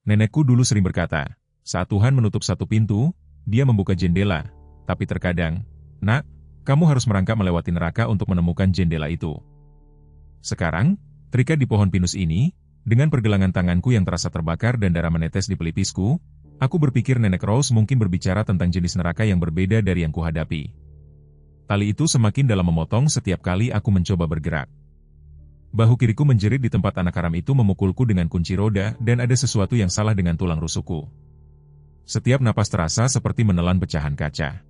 Nenekku dulu sering berkata, saat Tuhan menutup satu pintu, Dia membuka jendela. Tapi terkadang, nak, kamu harus merangkak melewati neraka untuk menemukan jendela itu. Sekarang, terikat di pohon pinus ini, dengan pergelangan tanganku yang terasa terbakar dan darah menetes di pelipisku, aku berpikir Nenek Rose mungkin berbicara tentang jenis neraka yang berbeda dari yang kuhadapi. Tali itu semakin dalam memotong setiap kali aku mencoba bergerak. Bahu kiriku menjerit di tempat anak haram itu memukulku dengan kunci roda dan ada sesuatu yang salah dengan tulang rusukku. Setiap napas terasa seperti menelan pecahan kaca.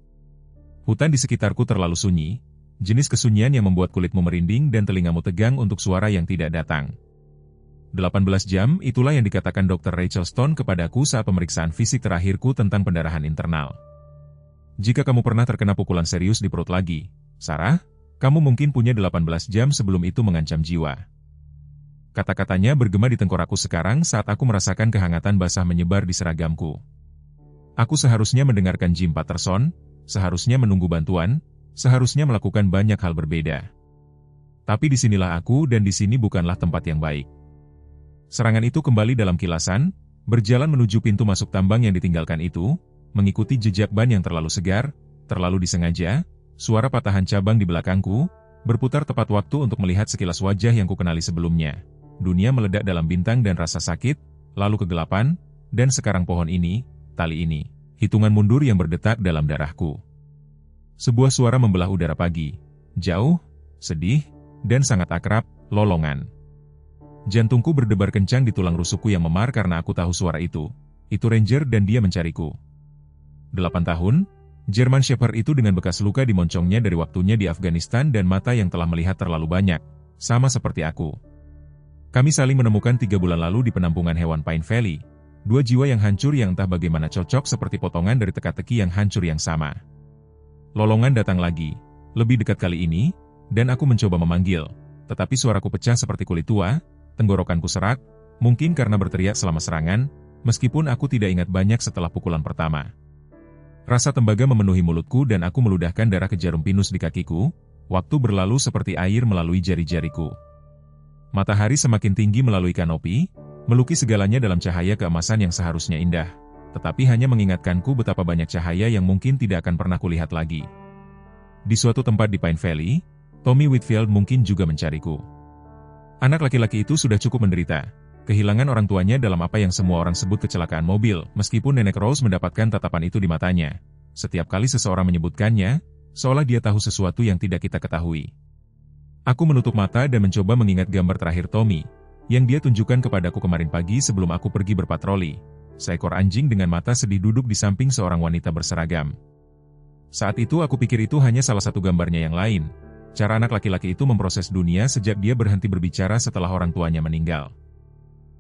Hutan di sekitarku terlalu sunyi, jenis kesunyian yang membuat kulitmu merinding dan telingamu tegang untuk suara yang tidak datang. 18 jam, itulah yang dikatakan Dr. Rachel Stone kepadaku saat pemeriksaan fisik terakhirku tentang pendarahan internal. Jika kamu pernah terkena pukulan serius di perut lagi, Sarah, kamu mungkin punya 18 jam sebelum itu mengancam jiwa. Kata-katanya bergema di tengkorakku sekarang saat aku merasakan kehangatan basah menyebar di seragamku. Aku seharusnya mendengarkan Jim Patterson, seharusnya menunggu bantuan, seharusnya melakukan banyak hal berbeda. Tapi disinilah aku dan di sini bukanlah tempat yang baik. Serangan itu kembali dalam kilasan, berjalan menuju pintu masuk tambang yang ditinggalkan itu, mengikuti jejak ban yang terlalu segar, terlalu disengaja, suara patahan cabang di belakangku, berputar tepat waktu untuk melihat sekilas wajah yang kukenali sebelumnya. Dunia meledak dalam bintang dan rasa sakit, lalu kegelapan, dan sekarang pohon ini, tali ini, hitungan mundur yang berdetak dalam darahku. Sebuah suara membelah udara pagi, jauh, sedih, dan sangat akrab, lolongan. Jantungku berdebar kencang di tulang rusukku yang memar karena aku tahu suara itu. Itu Ranger dan dia mencariku. 8 tahun, German Shepherd itu dengan bekas luka di moncongnya dari waktunya di Afghanistan dan mata yang telah melihat terlalu banyak, sama seperti aku. Kami saling menemukan 3 bulan lalu di penampungan hewan Pine Valley. 2 jiwa yang hancur yang entah bagaimana cocok seperti potongan dari teka-teki yang hancur yang sama. Lolongan datang lagi, lebih dekat kali ini, dan aku mencoba memanggil, tetapi suaraku pecah seperti kulit tua, tenggorokanku serak, mungkin karena berteriak selama serangan, meskipun aku tidak ingat banyak setelah pukulan pertama. Rasa tembaga memenuhi mulutku dan aku meludahkan darah ke jarum pinus di kakiku, waktu berlalu seperti air melalui jari-jariku. Matahari semakin tinggi melalui kanopi, melukis segalanya dalam cahaya keemasan yang seharusnya indah, tetapi hanya mengingatkanku betapa banyak cahaya yang mungkin tidak akan pernah kulihat lagi. Di suatu tempat di Pine Valley, Tommy Whitfield mungkin juga mencariku. Anak laki-laki itu sudah cukup menderita, kehilangan orang tuanya dalam apa yang semua orang sebut kecelakaan mobil, meskipun Nenek Rose mendapatkan tatapan itu di matanya. Setiap kali seseorang menyebutkannya, seolah dia tahu sesuatu yang tidak kita ketahui. Aku menutup mata dan mencoba mengingat gambar terakhir Tommy, yang dia tunjukkan kepadaku kemarin pagi sebelum aku pergi berpatroli. Seekor anjing dengan mata sedih duduk di samping seorang wanita berseragam. Saat itu aku pikir itu hanya salah satu gambarnya yang lain. Cara anak laki-laki itu memproses dunia sejak dia berhenti berbicara setelah orang tuanya meninggal.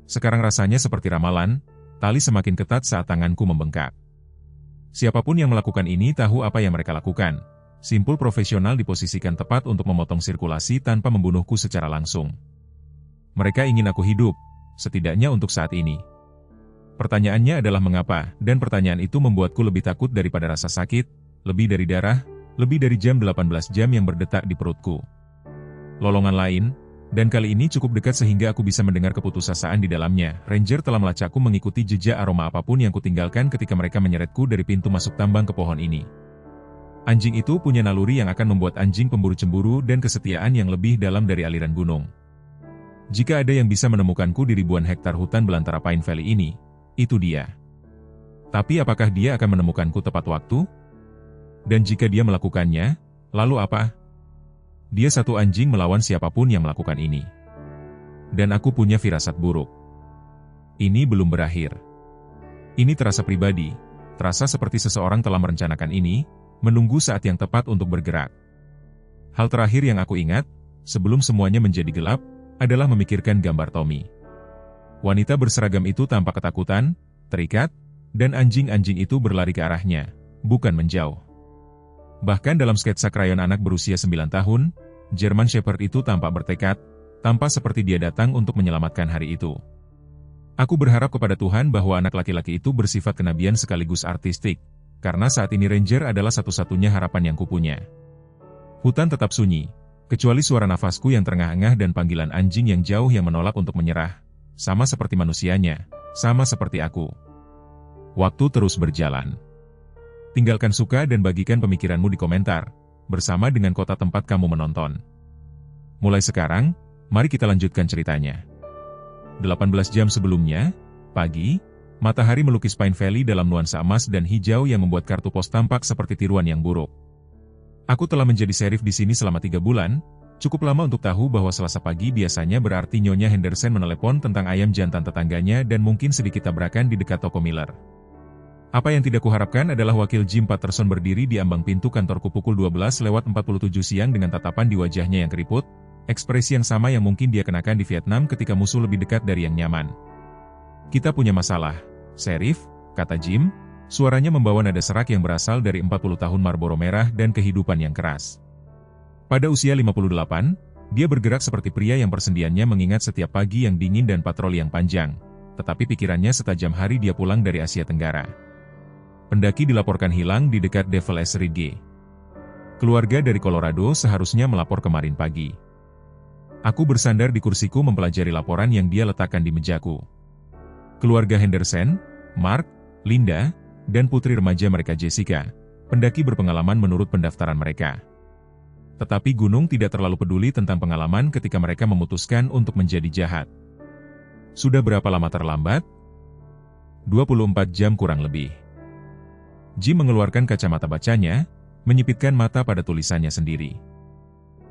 Sekarang rasanya seperti ramalan, tali semakin ketat saat tanganku membengkak. Siapapun yang melakukan ini tahu apa yang mereka lakukan. Simpul profesional diposisikan tepat untuk memotong sirkulasi tanpa membunuhku secara langsung. Mereka ingin aku hidup, setidaknya untuk saat ini. Pertanyaannya adalah mengapa, dan pertanyaan itu membuatku lebih takut daripada rasa sakit, lebih dari darah, lebih dari jam 18 jam yang berdetak di perutku. Lolongan lain, dan kali ini cukup dekat sehingga aku bisa mendengar keputusasaan di dalamnya. Ranger telah melacakku mengikuti jejak aroma apapun yang kutinggalkan ketika mereka menyeretku dari pintu masuk tambang ke pohon ini. Anjing itu punya naluri yang akan membuat anjing pemburu cemburu dan kesetiaan yang lebih dalam dari aliran gunung. Jika ada yang bisa menemukanku di ribuan hektar hutan belantara Pine Valley ini, itu dia. Tapi apakah dia akan menemukanku tepat waktu? Dan jika dia melakukannya, lalu apa? Dia satu anjing melawan siapapun yang melakukan ini. Dan aku punya firasat buruk. Ini belum berakhir. Ini terasa pribadi, terasa seperti seseorang telah merencanakan ini, menunggu saat yang tepat untuk bergerak. Hal terakhir yang aku ingat, sebelum semuanya menjadi gelap, adalah memikirkan gambar Tommy. Wanita berseragam itu tampak ketakutan, terikat, dan anjing-anjing itu berlari ke arahnya, bukan menjauh. Bahkan dalam sketsa krayon anak berusia 9 tahun, German Shepherd itu tampak bertekad, tampak seperti dia datang untuk menyelamatkan hari itu. Aku berharap kepada Tuhan bahwa anak laki-laki itu bersifat kenabian sekaligus artistik, karena saat ini Ranger adalah satu-satunya harapan yang kupunya. Hutan tetap sunyi, kecuali suara nafasku yang terengah-engah dan panggilan anjing yang jauh yang menolak untuk menyerah. Sama seperti manusianya, sama seperti aku. Waktu terus berjalan. Tinggalkan suka dan bagikan pemikiranmu di komentar, bersama dengan kota tempat kamu menonton. Mulai sekarang, mari kita lanjutkan ceritanya. 18 jam sebelumnya, pagi, matahari melukis Pine Valley dalam nuansa emas dan hijau yang membuat kartu pos tampak seperti tiruan yang buruk. Aku telah menjadi sheriff di sini selama 3 bulan, cukup lama untuk tahu bahwa Selasa pagi biasanya berarti Nyonya Henderson menelepon tentang ayam jantan tetangganya dan mungkin sedikit tabrakan di dekat toko Miller. Apa yang tidak kuharapkan adalah wakil Jim Patterson berdiri di ambang pintu kantorku pukul 12:47 siang dengan tatapan di wajahnya yang keriput, ekspresi yang sama yang mungkin dia kenakan di Vietnam ketika musuh lebih dekat dari yang nyaman. "Kita punya masalah, Sheriff," kata Jim, suaranya membawa nada serak yang berasal dari 40 tahun Marlboro merah dan kehidupan yang keras. Pada usia 58, dia bergerak seperti pria yang persendiannya mengingat setiap pagi yang dingin dan patroli yang panjang, tetapi pikirannya setajam hari dia pulang dari Asia Tenggara. Pendaki dilaporkan hilang di dekat Devil's Ridge. Keluarga dari Colorado seharusnya melapor kemarin pagi. Aku bersandar di kursiku mempelajari laporan yang dia letakkan di mejaku. Keluarga Henderson, Mark, Linda, dan putri remaja mereka Jessica, pendaki berpengalaman menurut pendaftaran mereka. Tetapi gunung tidak terlalu peduli tentang pengalaman ketika mereka memutuskan untuk menjadi jahat. Sudah berapa lama terlambat? 24 jam kurang lebih. Jim mengeluarkan kacamata bacanya, menyipitkan mata pada tulisannya sendiri.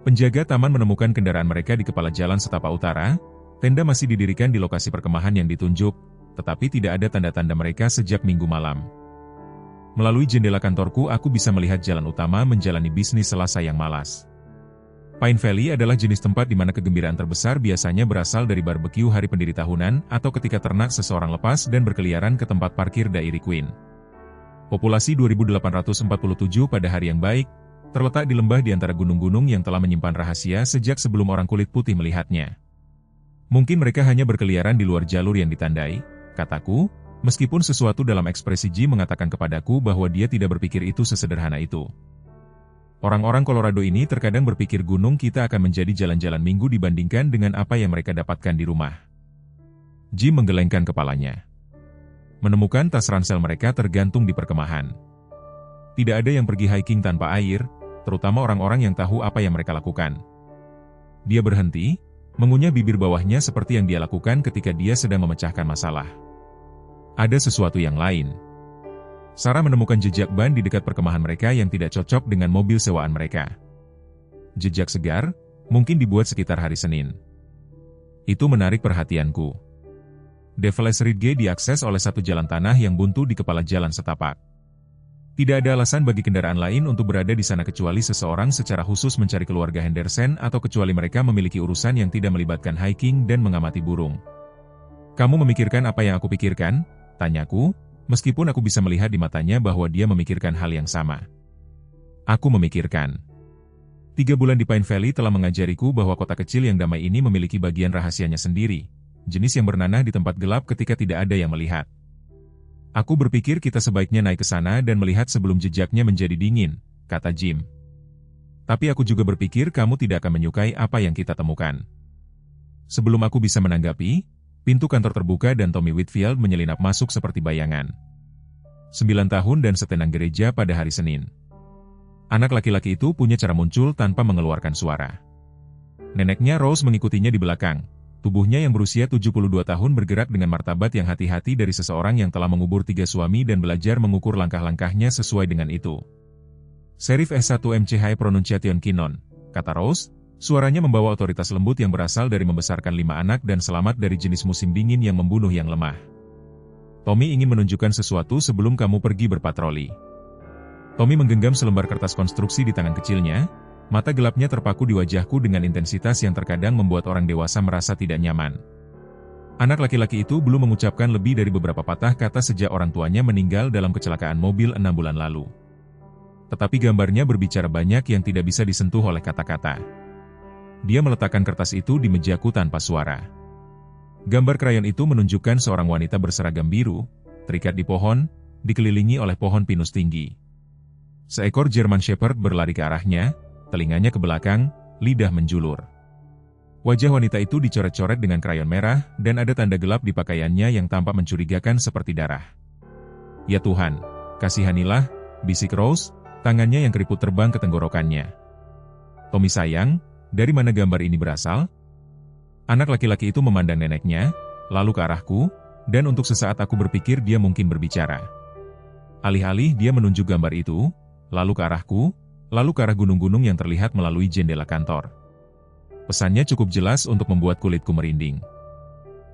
Penjaga taman menemukan kendaraan mereka di kepala jalan setapak utara, tenda masih didirikan di lokasi perkemahan yang ditunjuk, tetapi tidak ada tanda-tanda mereka sejak Minggu malam. Melalui jendela kantorku aku bisa melihat jalan utama menjalani bisnis Selasa yang malas. Pine Valley adalah jenis tempat di mana kegembiraan terbesar biasanya berasal dari barbeque hari pendiri tahunan atau ketika ternak seseorang lepas dan berkeliaran ke tempat parkir Dairy Queen. Populasi 2847 pada hari yang baik, terletak di lembah di antara gunung-gunung yang telah menyimpan rahasia sejak sebelum orang kulit putih melihatnya. Mungkin mereka hanya berkeliaran di luar jalur yang ditandai, kataku, meskipun sesuatu dalam ekspresi Jim mengatakan kepadaku bahwa dia tidak berpikir itu sesederhana itu. Orang-orang Colorado ini terkadang berpikir gunung kita akan menjadi jalan-jalan minggu dibandingkan dengan apa yang mereka dapatkan di rumah. Jim menggelengkan kepalanya. Menemukan tas ransel mereka tergantung di perkemahan. Tidak ada yang pergi hiking tanpa air, terutama orang-orang yang tahu apa yang mereka lakukan. Dia berhenti, mengunyah bibir bawahnya seperti yang dia lakukan ketika dia sedang memecahkan masalah. Ada sesuatu yang lain. Sarah menemukan jejak ban di dekat perkemahan mereka yang tidak cocok dengan mobil sewaan mereka. Jejak segar, mungkin dibuat sekitar hari Senin. Itu menarik perhatianku. Devil's Ridge diakses oleh satu jalan tanah yang buntu di kepala jalan setapak. Tidak ada alasan bagi kendaraan lain untuk berada di sana kecuali seseorang secara khusus mencari keluarga Henderson atau kecuali mereka memiliki urusan yang tidak melibatkan hiking dan mengamati burung. "Kamu memikirkan apa yang aku pikirkan?" tanyaku, meskipun aku bisa melihat di matanya bahwa dia memikirkan hal yang sama. Aku memikirkan. 3 bulan di Pine Valley telah mengajariku bahwa kota kecil yang damai ini memiliki bagian rahasianya sendiri. Jenis yang bernanah di tempat gelap ketika tidak ada yang melihat. "Aku berpikir kita sebaiknya naik ke sana dan melihat sebelum jejaknya menjadi dingin," kata Jim. "Tapi aku juga berpikir kamu tidak akan menyukai apa yang kita temukan." Sebelum aku bisa menanggapi, pintu kantor terbuka dan Tommy Whitfield menyelinap masuk seperti bayangan. 9 tahun dan setenang gereja pada hari Senin. Anak laki-laki itu punya cara muncul tanpa mengeluarkan suara. Neneknya Rose mengikutinya di belakang. Tubuhnya yang berusia 72 tahun bergerak dengan martabat yang hati-hati dari seseorang yang telah mengubur 3 suami dan belajar mengukur langkah-langkahnya sesuai dengan itu. "Sheriff S1MC High Pronunciation Kinon," kata Rose, suaranya membawa otoritas lembut yang berasal dari membesarkan 5 anak dan selamat dari jenis musim dingin yang membunuh yang lemah. "Tommy ingin menunjukkan sesuatu sebelum kamu pergi berpatroli." Tommy menggenggam selembar kertas konstruksi di tangan kecilnya. Mata gelapnya terpaku di wajahku dengan intensitas yang terkadang membuat orang dewasa merasa tidak nyaman. Anak laki-laki itu belum mengucapkan lebih dari beberapa patah kata sejak orang tuanya meninggal dalam kecelakaan mobil 6 bulan lalu. Tetapi gambarnya berbicara banyak yang tidak bisa disentuh oleh kata-kata. Dia meletakkan kertas itu di mejaku tanpa suara. Gambar krayon itu menunjukkan seorang wanita berseragam biru, terikat di pohon, dikelilingi oleh pohon pinus tinggi. Seekor German Shepherd berlari ke arahnya, telinganya ke belakang, lidah menjulur. Wajah wanita itu dicoret-coret dengan krayon merah, dan ada tanda gelap di pakaiannya yang tampak mencurigakan seperti darah. "Ya Tuhan, kasihanilah," bisik Rose, tangannya yang keriput terbang ke tenggorokannya. "Tommy sayang, dari mana gambar ini berasal?" Anak laki-laki itu memandang neneknya, lalu ke arahku, dan untuk sesaat aku berpikir dia mungkin berbicara. Alih-alih dia menunjuk gambar itu, lalu ke arahku, lalu ke arah gunung-gunung yang terlihat melalui jendela kantor. Pesannya cukup jelas untuk membuat kulitku merinding.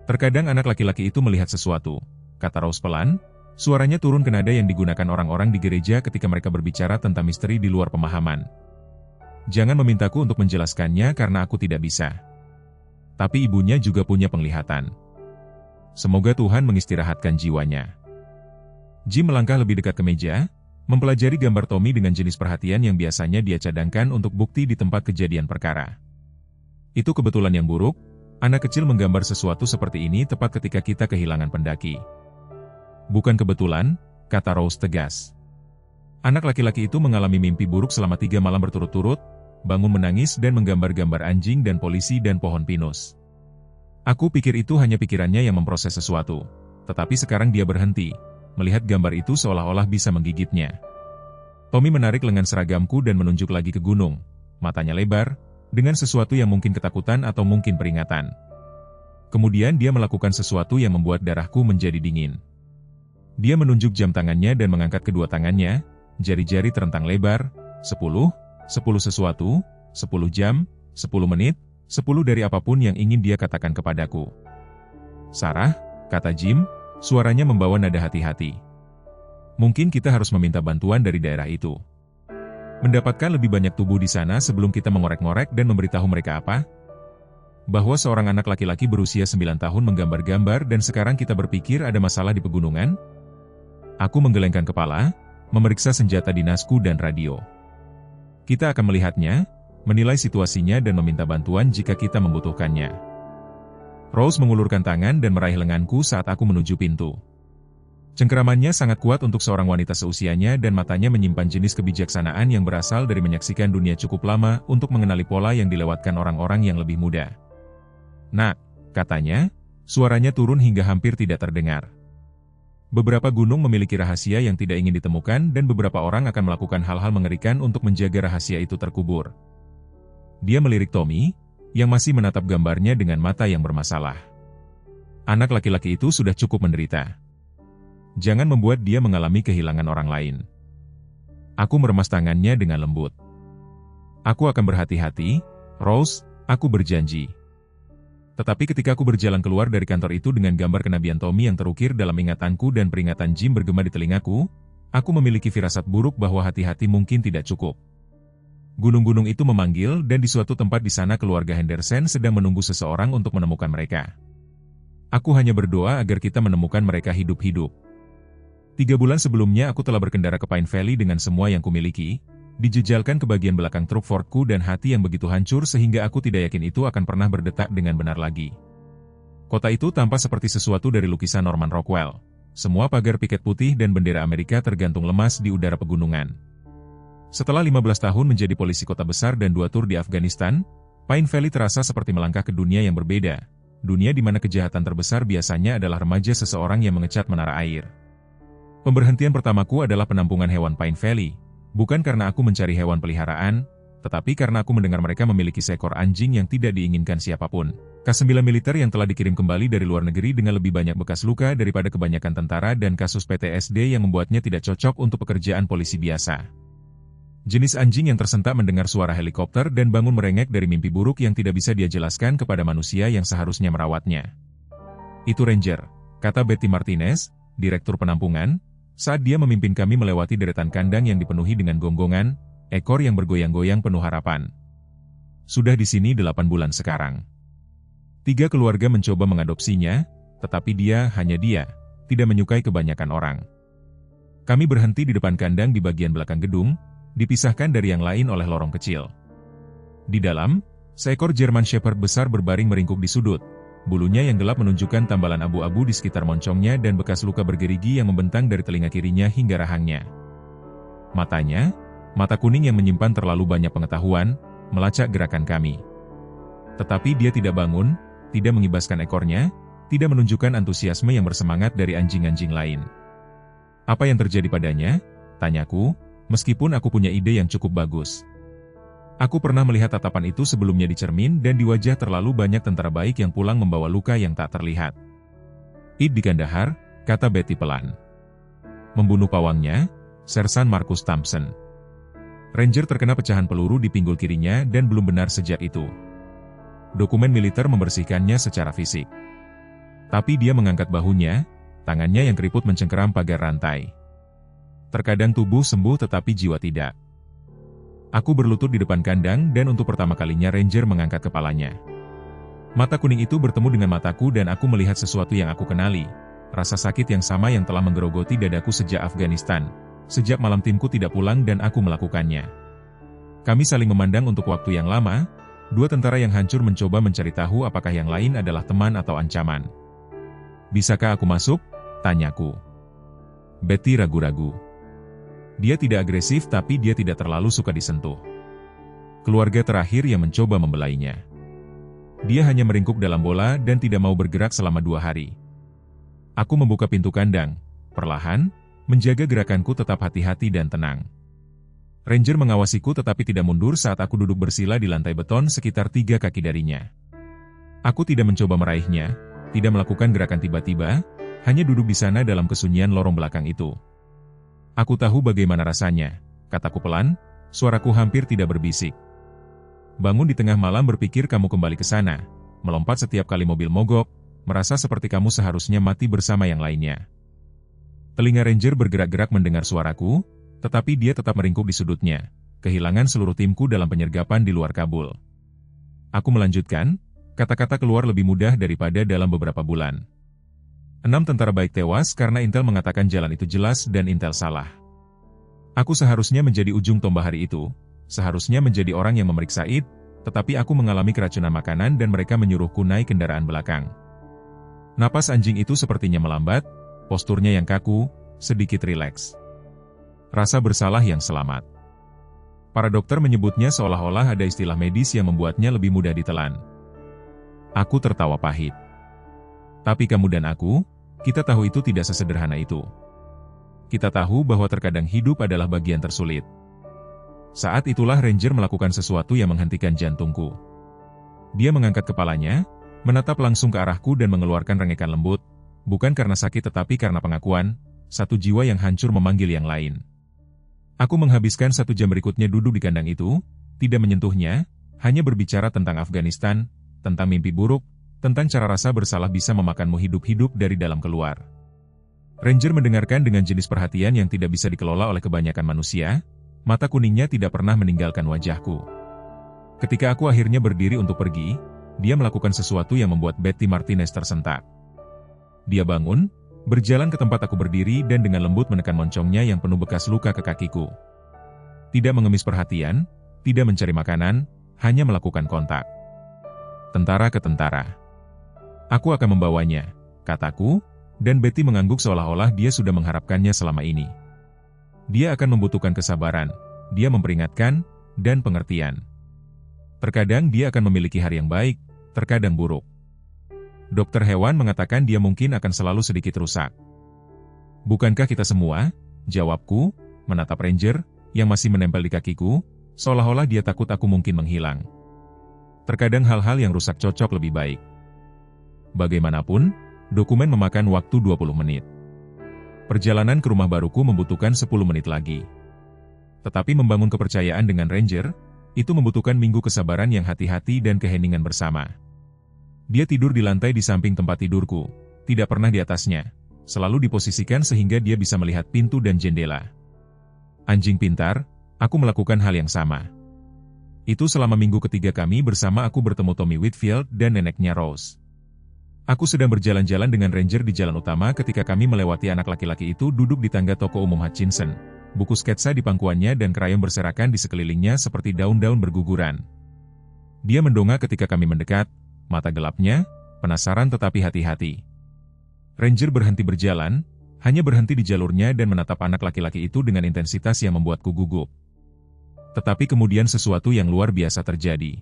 "Terkadang anak laki-laki itu melihat sesuatu," kata Rose pelan, suaranya turun ke nada yang digunakan orang-orang di gereja ketika mereka berbicara tentang misteri di luar pemahaman. "Jangan memintaku untuk menjelaskannya karena aku tidak bisa. Tapi ibunya juga punya penglihatan. Semoga Tuhan mengistirahatkan jiwanya." Jim melangkah lebih dekat ke meja, mempelajari gambar Tommy dengan jenis perhatian yang biasanya dia cadangkan untuk bukti di tempat kejadian perkara. "Itu kebetulan yang buruk, anak kecil menggambar sesuatu seperti ini tepat ketika kita kehilangan pendaki." "Bukan kebetulan," kata Rose tegas. "Anak laki-laki itu mengalami mimpi buruk selama 3 malam berturut-turut, bangun menangis dan menggambar-gambar anjing dan polisi dan pohon pinus. Aku pikir itu hanya pikirannya yang memproses sesuatu, tetapi sekarang dia berhenti, melihat gambar itu seolah-olah bisa menggigitnya." Tommy menarik lengan seragamku dan menunjuk lagi ke gunung, matanya lebar, dengan sesuatu yang mungkin ketakutan atau mungkin peringatan. Kemudian dia melakukan sesuatu yang membuat darahku menjadi dingin. Dia menunjuk jam tangannya dan mengangkat kedua tangannya, jari-jari terentang lebar, 10, 10 sesuatu, 10 jam, 10 menit, 10 dari apapun yang ingin dia katakan kepadaku. "Sarah," kata Jim, suaranya membawa nada hati-hati. "Mungkin kita harus meminta bantuan dari daerah itu. Mendapatkan lebih banyak tubuh di sana sebelum kita mengorek-ngorek dan memberitahu mereka apa? Bahwa seorang anak laki-laki berusia 9 tahun menggambar-gambar dan sekarang kita berpikir ada masalah di pegunungan?" Aku menggelengkan kepala, memeriksa senjata dinasku dan radio. "Kita akan melihatnya, menilai situasinya dan meminta bantuan jika kita membutuhkannya." Rose mengulurkan tangan dan meraih lenganku saat aku menuju pintu. Cengkeramannya sangat kuat untuk seorang wanita seusianya dan matanya menyimpan jenis kebijaksanaan yang berasal dari menyaksikan dunia cukup lama untuk mengenali pola yang dilewatkan orang-orang yang lebih muda. "Nak," katanya, suaranya turun hingga hampir tidak terdengar. "Beberapa gunung memiliki rahasia yang tidak ingin ditemukan dan beberapa orang akan melakukan hal-hal mengerikan untuk menjaga rahasia itu terkubur." Dia melirik Tommy, yang masih menatap gambarnya dengan mata yang bermasalah. Anak laki-laki itu sudah cukup menderita. Jangan membuat dia mengalami kehilangan orang lain. Aku meremas tangannya dengan lembut. "Aku akan berhati-hati, Rose, aku berjanji." Tetapi ketika aku berjalan keluar dari kantor itu dengan gambar kenabian Tommy yang terukir dalam ingatanku dan peringatan Jim bergema di telingaku, aku memiliki firasat buruk bahwa hati-hati mungkin tidak cukup. Gunung-gunung itu memanggil dan di suatu tempat di sana keluarga Henderson sedang menunggu seseorang untuk menemukan mereka. Aku hanya berdoa agar kita menemukan mereka hidup-hidup. 3 bulan sebelumnya aku telah berkendara ke Pine Valley dengan semua yang kumiliki, dijejalkan ke bagian belakang truk Fordku dan hati yang begitu hancur sehingga aku tidak yakin itu akan pernah berdetak dengan benar lagi. Kota itu tampak seperti sesuatu dari lukisan Norman Rockwell. Semua pagar piket putih dan bendera Amerika tergantung lemas di udara pegunungan. Setelah 15 tahun menjadi polisi kota besar dan 2 tur di Afghanistan, Pine Valley terasa seperti melangkah ke dunia yang berbeda. Dunia di mana kejahatan terbesar biasanya adalah remaja seseorang yang mengecat menara air. Pemberhentian pertamaku adalah penampungan hewan Pine Valley. Bukan karena aku mencari hewan peliharaan, tetapi karena aku mendengar mereka memiliki seekor anjing yang tidak diinginkan siapapun. K9 militer yang telah dikirim kembali dari luar negeri dengan lebih banyak bekas luka daripada kebanyakan tentara dan kasus PTSD yang membuatnya tidak cocok untuk pekerjaan polisi biasa. Jenis anjing yang tersentak mendengar suara helikopter dan bangun merengek dari mimpi buruk yang tidak bisa dia jelaskan kepada manusia yang seharusnya merawatnya. "Itu Ranger," kata Betty Martinez, direktur penampungan, saat dia memimpin kami melewati deretan kandang yang dipenuhi dengan gonggongan, ekor yang bergoyang-goyang penuh harapan. "Sudah di sini 8 bulan sekarang. 3 keluarga mencoba mengadopsinya, tetapi dia tidak menyukai kebanyakan orang. Kami berhenti di depan kandang di bagian belakang gedung, dipisahkan dari yang lain oleh lorong kecil. Di dalam, seekor German Shepherd besar berbaring meringkuk di sudut. Bulunya yang gelap menunjukkan tambalan abu-abu di sekitar moncongnya dan bekas luka bergerigi yang membentang dari telinga kirinya hingga rahangnya. Matanya, mata kuning yang menyimpan terlalu banyak pengetahuan, melacak gerakan kami. Tetapi dia tidak bangun, tidak mengibaskan ekornya, tidak menunjukkan antusiasme yang bersemangat dari anjing-anjing lain. Apa yang terjadi padanya? Tanyaku, meskipun aku punya ide yang cukup bagus. Aku pernah melihat tatapan itu sebelumnya di cermin dan di wajah terlalu banyak tentara baik yang pulang membawa luka yang tak terlihat. Di Kandahar, kata Betty pelan. Membunuh pawangnya, Sersan Marcus Thompson. Ranger terkena pecahan peluru di pinggul kirinya dan belum benar sejak itu. Dokumen militer membersihkannya secara fisik. Tapi dia mengangkat bahunya, tangannya yang keriput mencengkeram pagar rantai. Terkadang tubuh sembuh tetapi jiwa tidak. Aku berlutut di depan kandang dan untuk pertama kalinya Ranger mengangkat kepalanya. Mata kuning itu bertemu dengan mataku dan aku melihat sesuatu yang aku kenali. Rasa sakit yang sama yang telah menggerogoti dadaku sejak Afghanistan. Sejak malam timku tidak pulang dan aku melakukannya. Kami saling memandang untuk waktu yang lama. Dua tentara yang hancur mencoba mencari tahu apakah yang lain adalah teman atau ancaman. Bisakah aku masuk? Tanyaku. Betty ragu-ragu. Dia tidak agresif tapi dia tidak terlalu suka disentuh. Keluarga terakhir yang mencoba membelainya. Dia hanya meringkuk dalam bola dan tidak mau bergerak selama 2 hari. Aku membuka pintu kandang, perlahan, menjaga gerakanku tetap hati-hati dan tenang. Ranger mengawasiku tetapi tidak mundur saat aku duduk bersila di lantai beton sekitar 3 kaki darinya. Aku tidak mencoba meraihnya, tidak melakukan gerakan tiba-tiba, hanya duduk di sana dalam kesunyian lorong belakang itu. Aku tahu bagaimana rasanya, kataku pelan, suaraku hampir tidak berbisik. Bangun di tengah malam berpikir kamu kembali ke sana, melompat setiap kali mobil mogok, merasa seperti kamu seharusnya mati bersama yang lainnya. Telinga Ranger bergerak-gerak mendengar suaraku, tetapi dia tetap meringkuk di sudutnya, kehilangan seluruh timku dalam penyergapan di luar Kabul. Aku melanjutkan, kata-kata keluar lebih mudah daripada dalam beberapa bulan. 6 tentara baik tewas karena Intel mengatakan jalan itu jelas dan Intel salah. Aku seharusnya menjadi ujung tombak hari itu, seharusnya menjadi orang yang memeriksa Id, tetapi aku mengalami keracunan makanan dan mereka menyuruhku naik kendaraan belakang. Napas anjing itu sepertinya melambat, posturnya yang kaku, sedikit rileks. Rasa bersalah yang selamat. Para dokter menyebutnya seolah-olah ada istilah medis yang membuatnya lebih mudah ditelan. Aku tertawa pahit. Tapi kamu dan aku, kita tahu itu tidak sesederhana itu. Kita tahu bahwa terkadang hidup adalah bagian tersulit. Saat itulah Ranger melakukan sesuatu yang menghentikan jantungku. Dia mengangkat kepalanya, menatap langsung ke arahku dan mengeluarkan rengekan lembut, bukan karena sakit tetapi karena pengakuan, satu jiwa yang hancur memanggil yang lain. Aku menghabiskan 1 jam berikutnya duduk di kandang itu, tidak menyentuhnya, hanya berbicara tentang Afghanistan, tentang mimpi buruk, tentang cara rasa bersalah bisa memakanmu hidup-hidup dari dalam keluar. Ranger mendengarkan dengan jenis perhatian yang tidak bisa dikelola oleh kebanyakan manusia, mata kuningnya tidak pernah meninggalkan wajahku. Ketika aku akhirnya berdiri untuk pergi, dia melakukan sesuatu yang membuat Betty Martinez tersentak. Dia bangun, berjalan ke tempat aku berdiri dan dengan lembut menekan moncongnya yang penuh bekas luka ke kakiku. Tidak mengemis perhatian, tidak mencari makanan, hanya melakukan kontak. Tentara ke tentara. Aku akan membawanya, kataku, dan Betty mengangguk seolah-olah dia sudah mengharapkannya selama ini. Dia akan membutuhkan kesabaran, dia memperingatkan, dan pengertian. Terkadang dia akan memiliki hari yang baik, terkadang buruk. Dokter hewan mengatakan dia mungkin akan selalu sedikit rusak. Bukankah kita semua? Jawabku, menatap Ranger, yang masih menempel di kakiku, seolah-olah dia takut aku mungkin menghilang. Terkadang hal-hal yang rusak cocok lebih baik. Bagaimanapun, dokumen memakan waktu 20 menit. Perjalanan ke rumah baruku membutuhkan 10 menit lagi. Tetapi membangun kepercayaan dengan Ranger, itu membutuhkan minggu kesabaran yang hati-hati dan keheningan bersama. Dia tidur di lantai di samping tempat tidurku, tidak pernah di atasnya, selalu diposisikan sehingga dia bisa melihat pintu dan jendela. Anjing pintar, aku melakukan hal yang sama. Itu selama minggu ketiga kami bersama aku bertemu Tommy Whitfield dan neneknya Rose. Aku sedang berjalan-jalan dengan Ranger di jalan utama ketika kami melewati anak laki-laki itu duduk di tangga toko umum Hutchinson. Buku sketsa di pangkuannya dan krayon berserakan di sekelilingnya seperti daun-daun berguguran. Dia mendongak ketika kami mendekat, mata gelapnya, penasaran tetapi hati-hati. Ranger berhenti berjalan, hanya berhenti di jalurnya dan menatap anak laki-laki itu dengan intensitas yang membuatku gugup. Tetapi kemudian sesuatu yang luar biasa terjadi.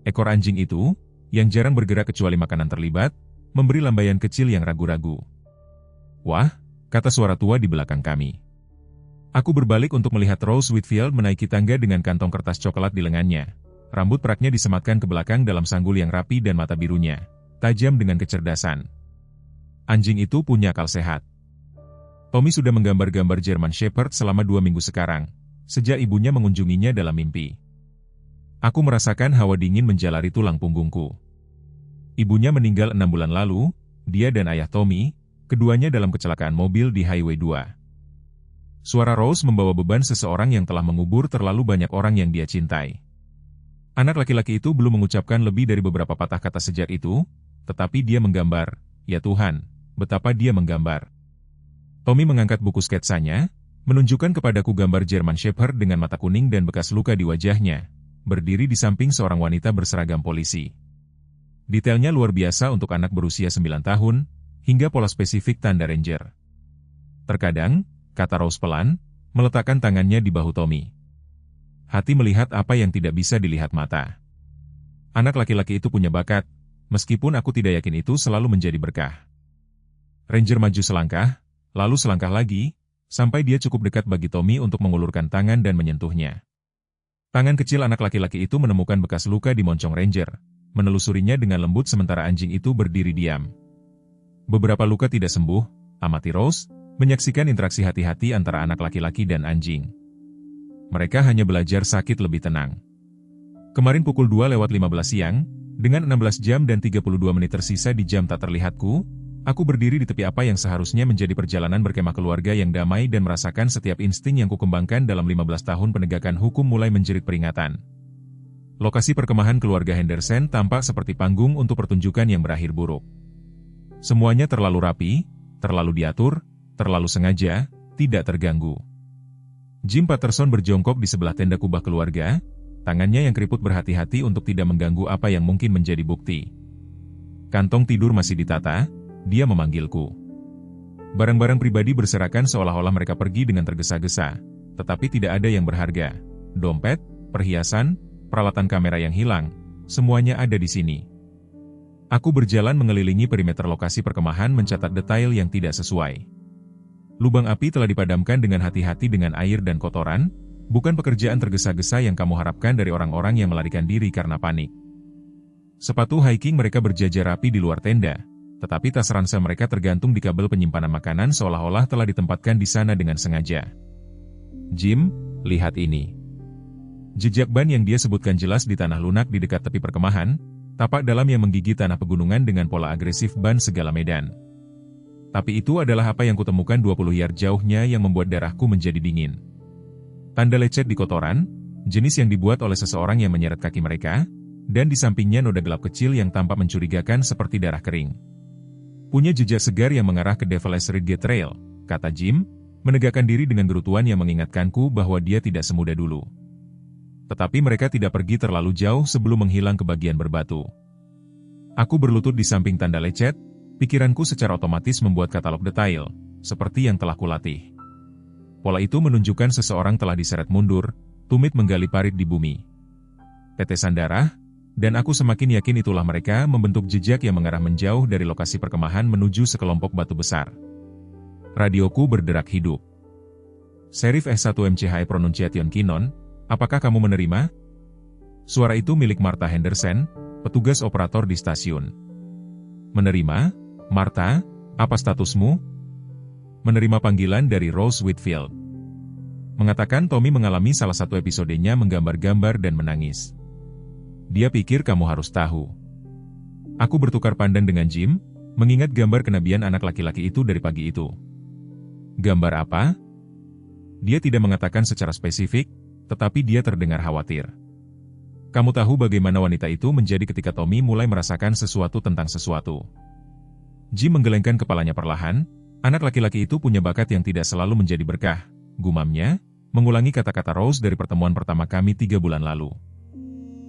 Ekor anjing itu, yang jarang bergerak kecuali makanan terlibat, memberi lambaian kecil yang ragu-ragu. Wah, kata suara tua di belakang kami. Aku berbalik untuk melihat Rose Whitfield menaiki tangga dengan kantong kertas coklat di lengannya. Rambut peraknya disematkan ke belakang dalam sanggul yang rapi dan mata birunya, tajam dengan kecerdasan. Anjing itu punya akal sehat. Tommy sudah menggambar-gambar German Shepherd selama 2 minggu sekarang, sejak ibunya mengunjunginya dalam mimpi. Aku merasakan hawa dingin menjalari tulang punggungku. Ibunya meninggal 6 bulan lalu, dia dan ayah Tommy, keduanya dalam kecelakaan mobil di Highway 2. Suara Rose membawa beban seseorang yang telah mengubur terlalu banyak orang yang dia cintai. Anak laki-laki itu belum mengucapkan lebih dari beberapa patah kata sejak itu, tetapi dia menggambar, ya Tuhan, betapa dia menggambar. Tommy mengangkat buku sketsanya, menunjukkan kepadaku gambar German Shepherd dengan mata kuning dan bekas luka di wajahnya, berdiri di samping seorang wanita berseragam polisi. Detailnya luar biasa untuk anak berusia 9 tahun, hingga pola spesifik tanda ranger. Terkadang, kata Rose pelan, meletakkan tangannya di bahu Tommy. Hati melihat apa yang tidak bisa dilihat mata. Anak laki-laki itu punya bakat, meskipun aku tidak yakin itu selalu menjadi berkah. Ranger maju selangkah, lalu selangkah lagi, sampai dia cukup dekat bagi Tommy untuk mengulurkan tangan dan menyentuhnya. Tangan kecil anak laki-laki itu menemukan bekas luka di moncong Ranger, menelusurinya dengan lembut sementara anjing itu berdiri diam. Beberapa luka tidak sembuh, amati Rose, menyaksikan interaksi hati-hati antara anak laki-laki dan anjing. Mereka hanya belajar sakit lebih tenang. Kemarin pukul 2:15 siang, dengan 16 jam dan 32 menit tersisa di jam tak terlihatku, aku berdiri di tepi apa yang seharusnya menjadi perjalanan berkemah keluarga yang damai dan merasakan setiap insting yang kukembangkan dalam 15 tahun penegakan hukum mulai menjerit peringatan. Lokasi perkemahan keluarga Henderson tampak seperti panggung untuk pertunjukan yang berakhir buruk. Semuanya terlalu rapi, terlalu diatur, terlalu sengaja, tidak terganggu. Jim Patterson berjongkok di sebelah tenda kubah keluarga, tangannya yang keriput berhati-hati untuk tidak mengganggu apa yang mungkin menjadi bukti. Kantong tidur masih ditata. Dia memanggilku. Barang-barang pribadi berserakan seolah-olah mereka pergi dengan tergesa-gesa, tetapi tidak ada yang berharga. Dompet, perhiasan, peralatan kamera yang hilang, semuanya ada di sini. Aku berjalan mengelilingi perimeter lokasi perkemahan mencatat detail yang tidak sesuai. Lubang api telah dipadamkan dengan hati-hati dengan air dan kotoran, bukan pekerjaan tergesa-gesa yang kamu harapkan dari orang-orang yang melarikan diri karena panik. Sepatu hiking mereka berjajar rapi di luar tenda, tetapi tas ransel mereka tergantung di kabel penyimpanan makanan seolah-olah telah ditempatkan di sana dengan sengaja. Jim, lihat ini. Jejak ban yang dia sebutkan jelas di tanah lunak di dekat tepi perkemahan, tapak dalam yang menggigit tanah pegunungan dengan pola agresif ban segala medan. Tapi itu adalah apa yang kutemukan 20 yard jauhnya yang membuat darahku menjadi dingin. Tanda lecet di kotoran, jenis yang dibuat oleh seseorang yang menyeret kaki mereka, dan di sampingnya noda gelap kecil yang tampak mencurigakan seperti darah kering. Punya jejak segar yang mengarah ke Devil's Ridge Trail, kata Jim, menegakkan diri dengan gerutuan yang mengingatkanku bahwa dia tidak semudah dulu. Tetapi mereka tidak pergi terlalu jauh sebelum menghilang ke bagian berbatu. Aku berlutut di samping tanda lecet, pikiranku secara otomatis membuat katalog detail, seperti yang telah kulatih. Pola itu menunjukkan seseorang telah diseret mundur, tumit menggali parit di bumi. Tetesan darah, dan aku semakin yakin itulah mereka membentuk jejak yang mengarah menjauh dari lokasi perkemahan menuju sekelompok batu besar. Radioku berderak hidup. Sheriff S1MCH Pronunciation Kinon, apakah kamu menerima? Suara itu milik Martha Henderson, petugas operator di stasiun. Menerima? Martha, apa statusmu? Menerima panggilan dari Rose Whitfield. Mengatakan Tommy mengalami salah satu episodenya menggambar-gambar dan menangis. Dia pikir kamu harus tahu. Aku bertukar pandang dengan Jim, mengingat gambar kenabian anak laki-laki itu dari pagi itu. Gambar apa? Dia tidak mengatakan secara spesifik, tetapi dia terdengar khawatir. Kamu tahu bagaimana wanita itu menjadi ketika Tommy mulai merasakan sesuatu tentang sesuatu. Jim menggelengkan kepalanya perlahan, anak laki-laki itu punya bakat yang tidak selalu menjadi berkah, gumamnya, mengulangi kata-kata Rose dari pertemuan pertama kami 3 bulan lalu.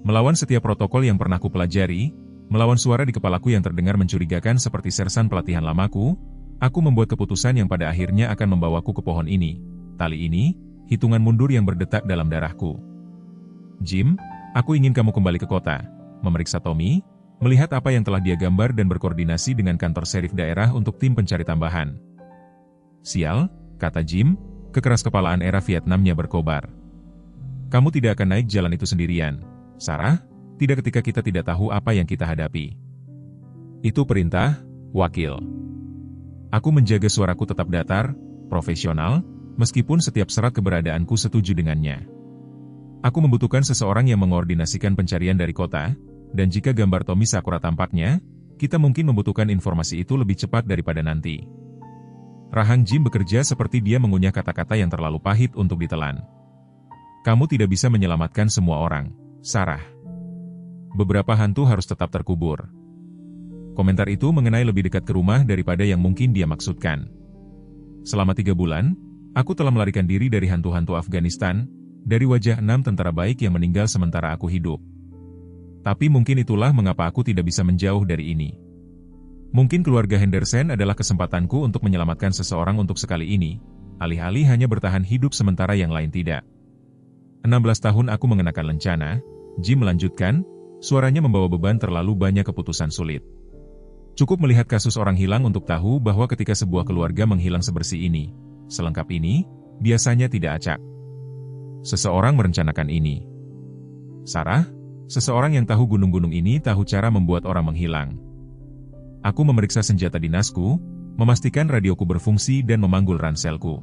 Melawan setiap protokol yang pernah kupelajari, melawan suara di kepalaku yang terdengar mencurigakan seperti sersan pelatihan lamaku, aku membuat keputusan yang pada akhirnya akan membawaku ke pohon ini. Tali ini, hitungan mundur yang berdetak dalam darahku. Jim, aku ingin kamu kembali ke kota. memeriksa Tommy, melihat apa yang telah dia gambar dan berkoordinasi dengan kantor serif daerah untuk tim pencari tambahan. Sial, kata Jim, kekeraskepalaan era Vietnamnya berkobar. Kamu tidak akan naik jalan itu sendirian, Sarah, tidak ketika kita tidak tahu apa yang kita hadapi. Itu perintah, wakil. Aku menjaga suaraku tetap datar, profesional, meskipun setiap serat keberadaanku setuju dengannya. Aku membutuhkan seseorang yang mengoordinasikan pencarian dari kota, dan jika gambar Tommy Sakura tampaknya, kita mungkin membutuhkan informasi itu lebih cepat daripada nanti. Rahang Jim bekerja seperti dia mengunyah kata-kata yang terlalu pahit untuk ditelan. Kamu tidak bisa menyelamatkan semua orang, Sarah. Beberapa hantu harus tetap terkubur. Komentar itu mengenai lebih dekat ke rumah daripada yang mungkin dia maksudkan. Selama 3 bulan, aku telah melarikan diri dari hantu-hantu Afghanistan, dari wajah 6 tentara baik yang meninggal sementara aku hidup. Tapi mungkin itulah mengapa aku tidak bisa menjauh dari ini. Mungkin keluarga Henderson adalah kesempatanku untuk menyelamatkan seseorang untuk sekali ini, alih-alih hanya bertahan hidup sementara yang lain tidak. 16 tahun aku mengenakan lencana, Jim melanjutkan, suaranya membawa beban terlalu banyak keputusan sulit. Cukup melihat kasus orang hilang untuk tahu bahwa ketika sebuah keluarga menghilang sebersih ini, selengkap ini, biasanya tidak acak. Seseorang merencanakan ini. Sarah, seseorang yang tahu gunung-gunung ini tahu cara membuat orang menghilang. Aku memeriksa senjata dinasku, memastikan radioku berfungsi dan memanggul ranselku.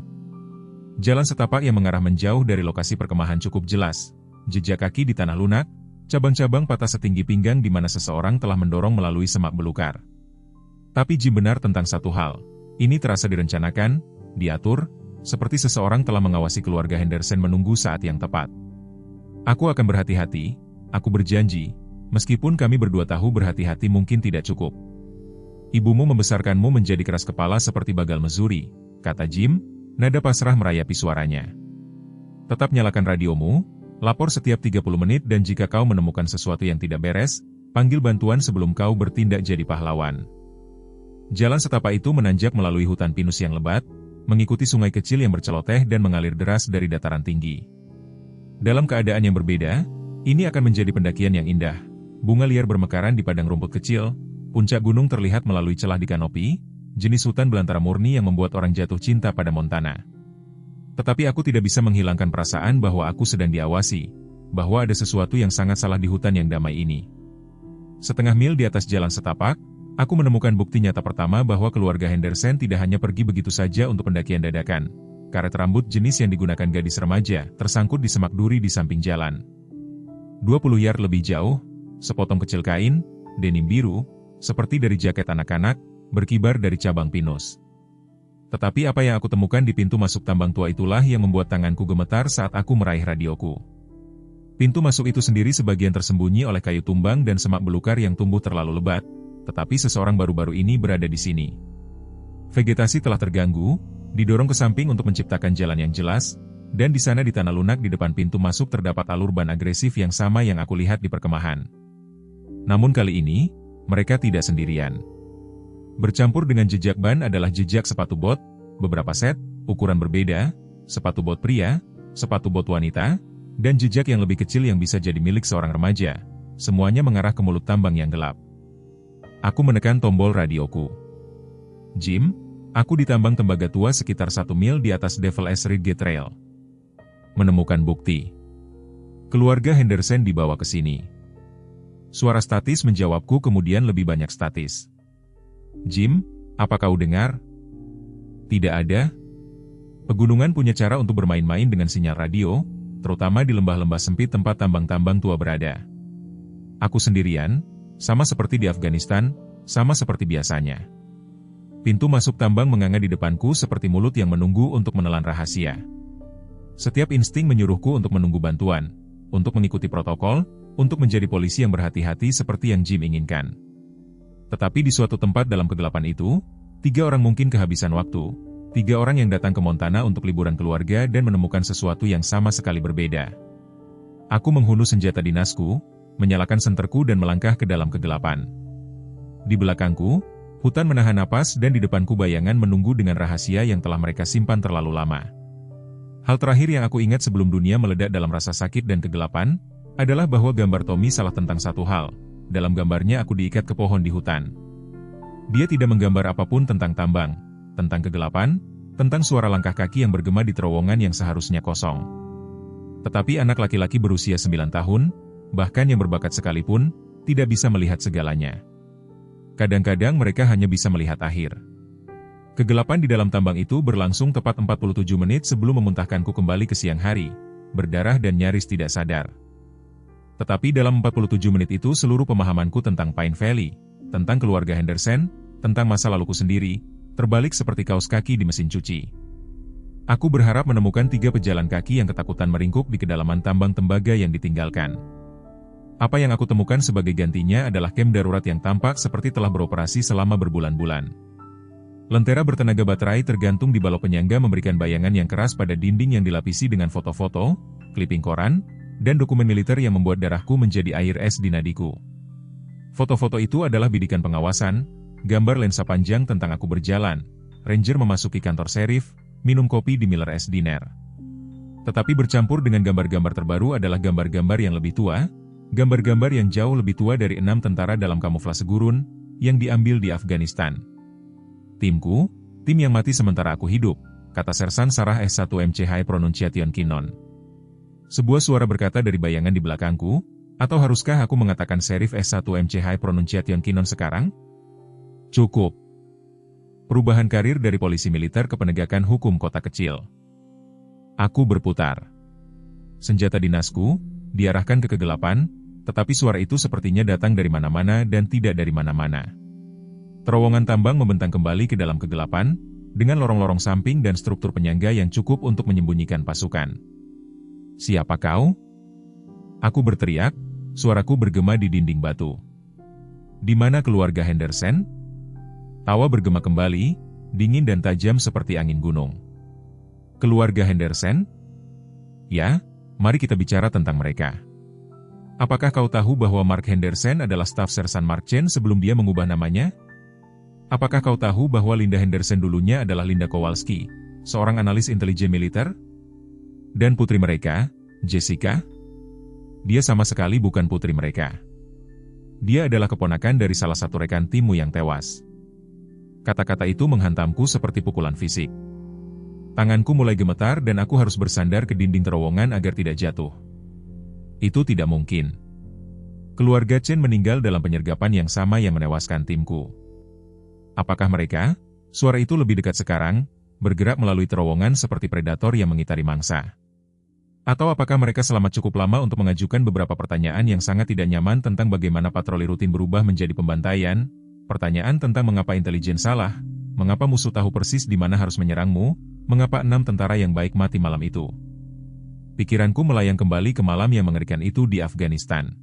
Jalan setapak yang mengarah menjauh dari lokasi perkemahan cukup jelas, jejak kaki di tanah lunak, cabang-cabang patah setinggi pinggang di mana seseorang telah mendorong melalui semak belukar. Tapi Jim benar tentang satu hal, ini terasa direncanakan, diatur, seperti seseorang telah mengawasi keluarga Henderson menunggu saat yang tepat. Aku akan berhati-hati, aku berjanji, meskipun kami berdua tahu berhati-hati mungkin tidak cukup. Ibumu membesarkanmu menjadi keras kepala seperti bagal Missouri, kata Jim, nada pasrah merayapi suaranya. Tetap nyalakan radiomu, lapor setiap 30 menit dan jika kau menemukan sesuatu yang tidak beres, panggil bantuan sebelum kau bertindak jadi pahlawan. Jalan setapak itu menanjak melalui hutan pinus yang lebat, mengikuti sungai kecil yang berceloteh dan mengalir deras dari dataran tinggi. Dalam keadaan yang berbeda, ini akan menjadi pendakian yang indah. Bunga liar bermekaran di padang rumput kecil, puncak gunung terlihat melalui celah di kanopi, jenis hutan belantara murni yang membuat orang jatuh cinta pada Montana. Tetapi aku tidak bisa menghilangkan perasaan bahwa aku sedang diawasi, bahwa ada sesuatu yang sangat salah di hutan yang damai ini. Setengah mil di atas jalan setapak, aku menemukan bukti nyata pertama bahwa keluarga Henderson tidak hanya pergi begitu saja untuk pendakian dadakan. Karet rambut jenis yang digunakan gadis remaja tersangkut di semak duri di samping jalan. 20 yard lebih jauh, sepotong kecil kain, denim biru, seperti dari jaket anak-anak, berkibar dari cabang pinus. Tetapi apa yang aku temukan di pintu masuk tambang tua itulah yang membuat tanganku gemetar saat aku meraih radioku. Pintu masuk itu sendiri sebagian tersembunyi oleh kayu tumbang dan semak belukar yang tumbuh terlalu lebat, tetapi seseorang baru-baru ini berada di sini. Vegetasi telah terganggu, didorong ke samping untuk menciptakan jalan yang jelas, dan di sana di tanah lunak di depan pintu masuk terdapat alur ban agresif yang sama yang aku lihat di perkemahan. Namun kali ini, mereka tidak sendirian. Bercampur dengan jejak ban adalah jejak sepatu bot, beberapa set, ukuran berbeda, sepatu bot pria, sepatu bot wanita, dan jejak yang lebih kecil yang bisa jadi milik seorang remaja. Semuanya mengarah ke mulut tambang yang gelap. Aku menekan tombol radioku. Jim, aku di tambang tembaga tua sekitar 1 mil di atas Devil S. Ridge Trail. Menemukan bukti. Keluarga Henderson dibawa ke sini. Suara statis menjawabku kemudian lebih banyak statis. Jim, apa kau dengar? Tidak ada. Pegunungan punya cara untuk bermain-main dengan sinyal radio, terutama di lembah-lembah sempit tempat tambang-tambang tua berada. Aku sendirian, sama seperti di Afghanistan, sama seperti biasanya. Pintu masuk tambang menganga di depanku seperti mulut yang menunggu untuk menelan rahasia. Setiap insting menyuruhku untuk menunggu bantuan, untuk mengikuti protokol, untuk menjadi polisi yang berhati-hati seperti yang Jim inginkan. Tetapi di suatu tempat dalam kegelapan itu, 3 orang mungkin kehabisan waktu, 3 orang yang datang ke Montana untuk liburan keluarga dan menemukan sesuatu yang sama sekali berbeda. Aku menghunus senjata dinasku, menyalakan senterku dan melangkah ke dalam kegelapan. Di belakangku, hutan menahan napas dan di depanku bayangan menunggu dengan rahasia yang telah mereka simpan terlalu lama. Hal terakhir yang aku ingat sebelum dunia meledak dalam rasa sakit dan kegelapan, adalah bahwa gambar Tommy salah tentang satu hal, dalam gambarnya aku diikat ke pohon di hutan. Dia tidak menggambar apapun tentang tambang, tentang kegelapan, tentang suara langkah kaki yang bergema di terowongan yang seharusnya kosong. Tetapi anak laki-laki berusia 9 tahun, bahkan yang berbakat sekalipun, tidak bisa melihat segalanya. Kadang-kadang mereka hanya bisa melihat akhir. Kegelapan di dalam tambang itu berlangsung tepat 47 menit sebelum memuntahkanku kembali ke siang hari, berdarah dan nyaris tidak sadar. Tetapi dalam 47 menit itu seluruh pemahamanku tentang Pine Valley, tentang keluarga Henderson, tentang masa laluku sendiri, terbalik seperti kaos kaki di mesin cuci. Aku berharap menemukan 3 pejalan kaki yang ketakutan meringkuk di kedalaman tambang tembaga yang ditinggalkan. Apa yang aku temukan sebagai gantinya adalah kem darurat yang tampak seperti telah beroperasi selama berbulan-bulan. Lentera bertenaga baterai tergantung di balok penyangga memberikan bayangan yang keras pada dinding yang dilapisi dengan foto-foto, kliping koran, dan dokumen militer yang membuat darahku menjadi air es di nadiku. Foto-foto itu adalah bidikan pengawasan, gambar lensa panjang tentang aku berjalan, ranger memasuki kantor serif, minum kopi di Miller S. Diner. Tetapi bercampur dengan gambar-gambar terbaru adalah gambar-gambar yang lebih tua, gambar-gambar yang jauh lebih tua dari 6 tentara dalam kamuflase gurun, yang diambil di Afghanistan. Timku, tim yang mati sementara aku hidup, kata Sersan Sarah S1 MCH Pronunciation Kinnon. Sebuah suara berkata dari bayangan di belakangku, atau haruskah aku mengatakan Serif S1 MCH Pronunciation Kinnon sekarang? Cukup. Perubahan karir dari polisi militer ke penegakan hukum kota kecil. Aku berputar. Senjata dinasku diarahkan ke kegelapan, tetapi suara itu sepertinya datang dari mana-mana dan tidak dari mana-mana. Terowongan tambang membentang kembali ke dalam kegelapan, dengan lorong-lorong samping dan struktur penyangga yang cukup untuk menyembunyikan pasukan. Siapa kau? Aku berteriak, suaraku bergema di dinding batu. Di mana keluarga Henderson? Tawa bergema kembali, dingin dan tajam seperti angin gunung. Keluarga Henderson? Ya, mari kita bicara tentang mereka. Apakah kau tahu bahwa Mark Henderson adalah staf Sersan Mark Chen sebelum dia mengubah namanya? Apakah kau tahu bahwa Linda Henderson dulunya adalah Linda Kowalski, seorang analis intelijen militer? Dan putri mereka, Jessica? Dia sama sekali bukan putri mereka. Dia adalah keponakan dari salah satu rekan timmu yang tewas. Kata-kata itu menghantamku seperti pukulan fisik. Tanganku mulai gemetar dan aku harus bersandar ke dinding terowongan agar tidak jatuh. Itu tidak mungkin. Keluarga Chen meninggal dalam penyergapan yang sama yang menewaskan timku. Apakah mereka? Suara itu lebih dekat sekarang, bergerak melalui terowongan seperti predator yang mengitari mangsa. Atau apakah mereka selamat cukup lama untuk mengajukan beberapa pertanyaan yang sangat tidak nyaman tentang bagaimana patroli rutin berubah menjadi pembantaian, pertanyaan tentang mengapa intelijen salah, mengapa musuh tahu persis di mana harus menyerangmu, mengapa 6 tentara yang baik mati malam itu. Pikiranku melayang kembali ke malam yang mengerikan itu di Afghanistan.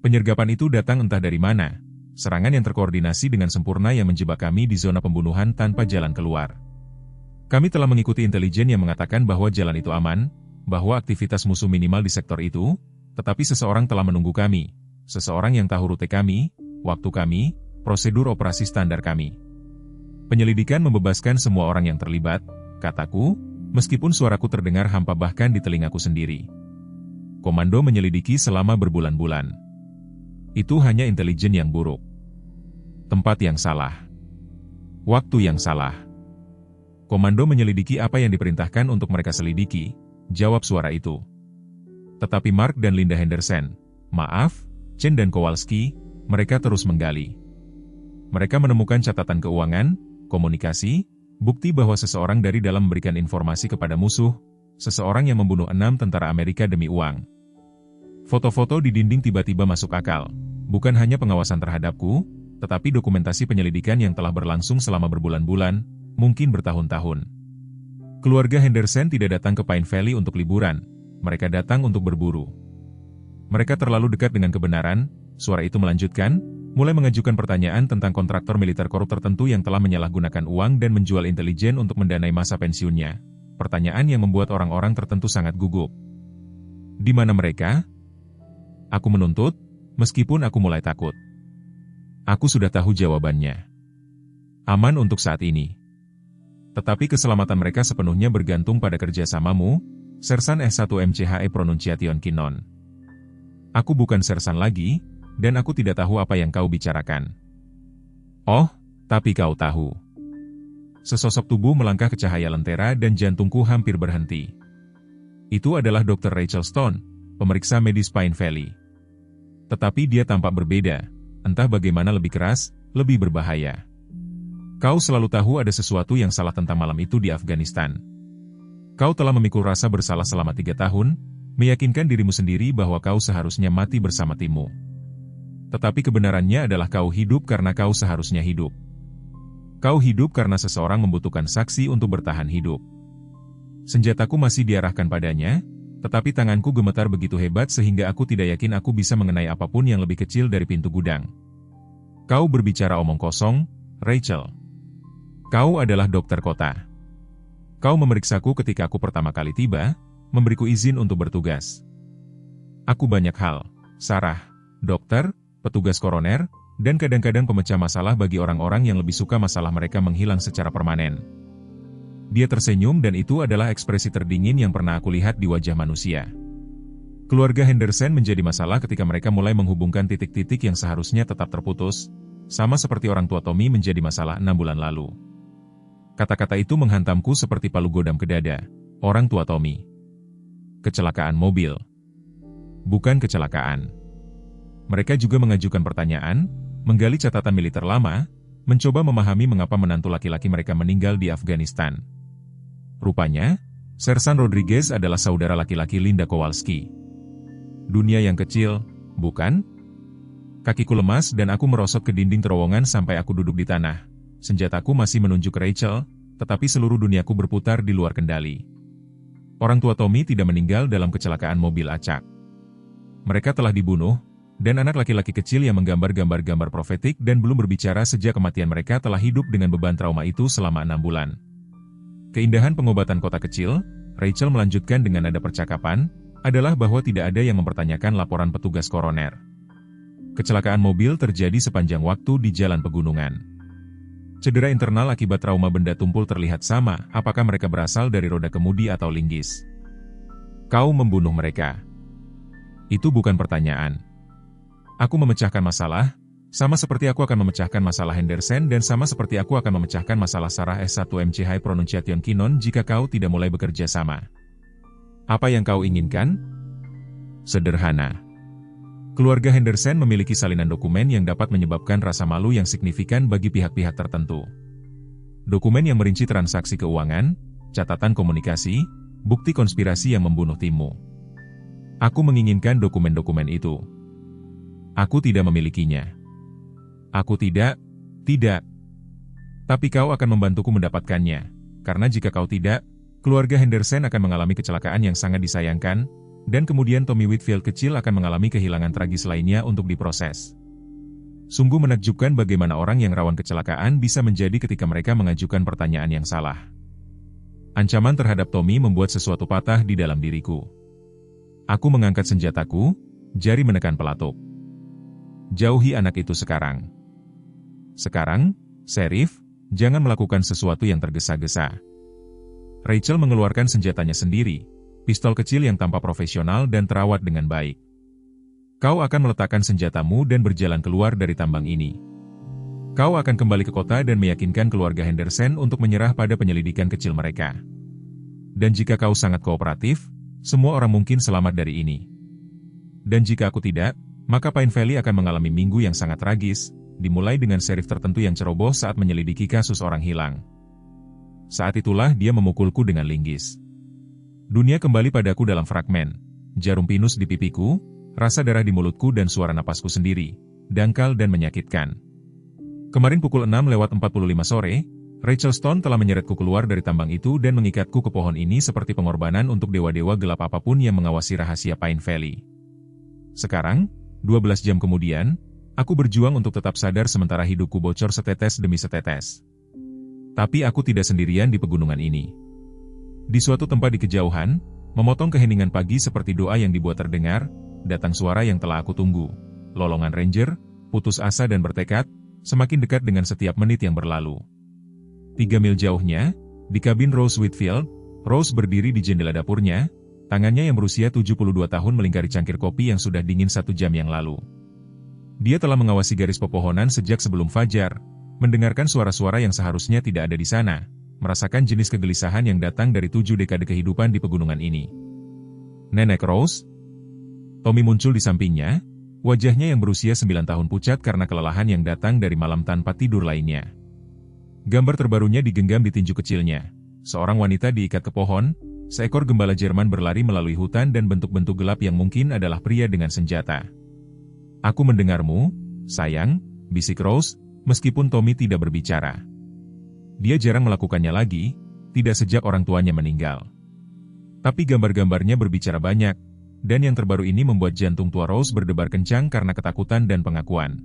Penyergapan itu datang entah dari mana, serangan yang terkoordinasi dengan sempurna yang menjebak kami di zona pembunuhan tanpa jalan keluar. Kami telah mengikuti intelijen yang mengatakan bahwa jalan itu aman, bahwa aktivitas musuh minimal di sektor itu, tetapi seseorang telah menunggu kami, seseorang yang tahu rute kami, waktu kami, prosedur operasi standar kami. Penyelidikan membebaskan semua orang yang terlibat, kataku, meskipun suaraku terdengar hampa bahkan di telingaku sendiri. Komando menyelidiki selama berbulan-bulan. Itu hanya intelijen yang buruk. Tempat yang salah. Waktu yang salah. Komando menyelidiki apa yang diperintahkan untuk mereka selidiki, jawab suara itu. Tetapi Mark dan Linda Henderson, maaf, Chen dan Kowalski, mereka terus menggali. Mereka menemukan catatan keuangan, komunikasi, bukti bahwa seseorang dari dalam memberikan informasi kepada musuh, seseorang yang membunuh 6 tentara Amerika demi uang. Foto-foto di dinding tiba-tiba masuk akal, bukan hanya pengawasan terhadapku, tetapi dokumentasi penyelidikan yang telah berlangsung selama berbulan-bulan, mungkin bertahun-tahun. Keluarga Henderson tidak datang ke Pine Valley untuk liburan, mereka datang untuk berburu. Mereka terlalu dekat dengan kebenaran, suara itu melanjutkan, mulai mengajukan pertanyaan tentang kontraktor militer korup tertentu yang telah menyalahgunakan uang dan menjual intelijen untuk mendanai masa pensiunnya. Pertanyaan yang membuat orang-orang tertentu sangat gugup. Di mana mereka? Aku menuntut, meskipun aku mulai takut. Aku sudah tahu jawabannya. Aman untuk saat ini. Tetapi keselamatan mereka sepenuhnya bergantung pada kerjasamamu, Sersan S1 MCH Pronunciation Kinnon. Aku bukan sersan lagi, dan aku tidak tahu apa yang kau bicarakan. Oh, tapi kau tahu. Sesosok tubuh melangkah ke cahaya lentera dan jantungku hampir berhenti. Itu adalah Dr. Rachel Stone, pemeriksa medis Pine Valley. Tetapi dia tampak berbeda, entah bagaimana lebih keras, lebih berbahaya. Kau selalu tahu ada sesuatu yang salah tentang malam itu di Afghanistan. Kau telah memikul rasa bersalah selama 3 tahun, meyakinkan dirimu sendiri bahwa kau seharusnya mati bersama timmu. Tetapi kebenarannya adalah kau hidup karena kau seharusnya hidup. Kau hidup karena seseorang membutuhkan saksi untuk bertahan hidup. Senjataku masih diarahkan padanya, tetapi tanganku gemetar begitu hebat sehingga aku tidak yakin aku bisa mengenai apapun yang lebih kecil dari pintu gudang. Kau berbicara omong kosong, Rachel. Kau adalah dokter kota. Kau memeriksaku ketika aku pertama kali tiba, memberiku izin untuk bertugas. Aku banyak hal, Sarah, dokter, petugas koroner, dan kadang-kadang pemecah masalah bagi orang-orang yang lebih suka masalah mereka menghilang secara permanen. Dia tersenyum dan itu adalah ekspresi terdingin yang pernah aku lihat di wajah manusia. Keluarga Henderson menjadi masalah ketika mereka mulai menghubungkan titik-titik yang seharusnya tetap terputus, sama seperti orang tua Tommy menjadi masalah 6 bulan lalu. Kata-kata itu menghantamku seperti palu godam ke dada. Orang tua Tommy. Kecelakaan mobil. Bukan kecelakaan. Mereka juga mengajukan pertanyaan, menggali catatan militer lama, mencoba memahami mengapa menantu laki-laki mereka meninggal di Afghanistan. Rupanya, Sersan Rodriguez adalah saudara laki-laki Linda Kowalski. Dunia yang kecil, bukan? Kakiku lemas dan aku merosot ke dinding terowongan sampai aku duduk di tanah. Senjataku masih menunjuk Rachel, tetapi seluruh duniaku berputar di luar kendali. Orang tua Tommy tidak meninggal dalam kecelakaan mobil acak. Mereka telah dibunuh, dan anak laki-laki kecil yang menggambar gambar-gambar profetik dan belum berbicara sejak kematian mereka telah hidup dengan beban trauma itu selama 6 bulan. Keindahan pengobatan kota kecil, Rachel melanjutkan dengan nada percakapan, adalah bahwa tidak ada yang mempertanyakan laporan petugas koroner. Kecelakaan mobil terjadi sepanjang waktu di jalan pegunungan. Cedera internal akibat trauma benda tumpul terlihat sama, apakah mereka berasal dari roda kemudi atau linggis. Kau membunuh mereka. Itu bukan pertanyaan. Aku memecahkan masalah, sama seperti aku akan memecahkan masalah Henderson dan sama seperti aku akan memecahkan masalah Sarah S1MC High Pronunciation Kinon jika kau tidak mulai bekerja sama. Apa yang kau inginkan? Sederhana. Keluarga Henderson memiliki salinan dokumen yang dapat menyebabkan rasa malu yang signifikan bagi pihak-pihak tertentu. Dokumen yang merinci transaksi keuangan, catatan komunikasi, bukti konspirasi yang membunuh timmu. Aku menginginkan dokumen-dokumen itu. Aku tidak memilikinya. Aku tidak. Tapi kau akan membantuku mendapatkannya, karena jika kau tidak, keluarga Henderson akan mengalami kecelakaan yang sangat disayangkan, dan kemudian Tommy Whitfield kecil akan mengalami kehilangan tragis lainnya untuk diproses. Sungguh menakjubkan bagaimana orang yang rawan kecelakaan bisa menjadi ketika mereka mengajukan pertanyaan yang salah. Ancaman terhadap Tommy membuat sesuatu patah di dalam diriku. Aku mengangkat senjataku, jari menekan pelatuk. Jauhi anak itu sekarang. Sekarang, Sheriff, jangan melakukan sesuatu yang tergesa-gesa. Rachel mengeluarkan senjatanya sendiri, pistol kecil yang tampak profesional dan terawat dengan baik. Kau akan meletakkan senjatamu dan berjalan keluar dari tambang ini. Kau akan kembali ke kota dan meyakinkan keluarga Henderson untuk menyerah pada penyelidikan kecil mereka. Dan jika kau sangat kooperatif, semua orang mungkin selamat dari ini. Dan jika aku tidak, maka Pine Valley akan mengalami minggu yang sangat tragis, dimulai dengan sheriff tertentu yang ceroboh saat menyelidiki kasus orang hilang. Saat itulah dia memukulku dengan linggis. Dunia kembali padaku dalam fragmen, jarum pinus di pipiku, rasa darah di mulutku dan suara napasku sendiri, dangkal dan menyakitkan. Kemarin pukul 6:45 sore, Rachel Stone telah menyeretku keluar dari tambang itu dan mengikatku ke pohon ini seperti pengorbanan untuk dewa-dewa gelap apapun yang mengawasi rahasia Pine Valley. Sekarang, 12 jam kemudian, aku berjuang untuk tetap sadar sementara hidupku bocor setetes demi setetes. Tapi aku tidak sendirian di pegunungan ini. Di suatu tempat di kejauhan, memotong keheningan pagi seperti doa yang dibuat terdengar, datang suara yang telah aku tunggu. Lolongan ranger, putus asa dan bertekad, semakin dekat dengan setiap menit yang berlalu. 3 mil jauhnya, di kabin Rose Whitfield, Rose berdiri di jendela dapurnya, tangannya yang berusia 72 tahun melingkari cangkir kopi yang sudah dingin 1 jam yang lalu. Dia telah mengawasi garis pepohonan sejak sebelum fajar, mendengarkan suara-suara yang seharusnya tidak ada di sana, merasakan jenis kegelisahan yang datang dari 7 dekade kehidupan di pegunungan ini. Nenek Rose? Tommy muncul di sampingnya, wajahnya yang berusia 9 tahun pucat karena kelelahan yang datang dari malam tanpa tidur lainnya. Gambar terbarunya digenggam di tinju kecilnya. Seorang wanita diikat ke pohon, seekor gembala Jerman berlari melalui hutan dan bentuk-bentuk gelap yang mungkin adalah pria dengan senjata. "Aku mendengarmu, sayang," bisik Rose, meskipun Tommy tidak berbicara. Dia jarang melakukannya lagi, tidak sejak orang tuanya meninggal. Tapi gambar-gambarnya berbicara banyak, dan yang terbaru ini membuat jantung tua Rose berdebar kencang karena ketakutan dan pengakuan.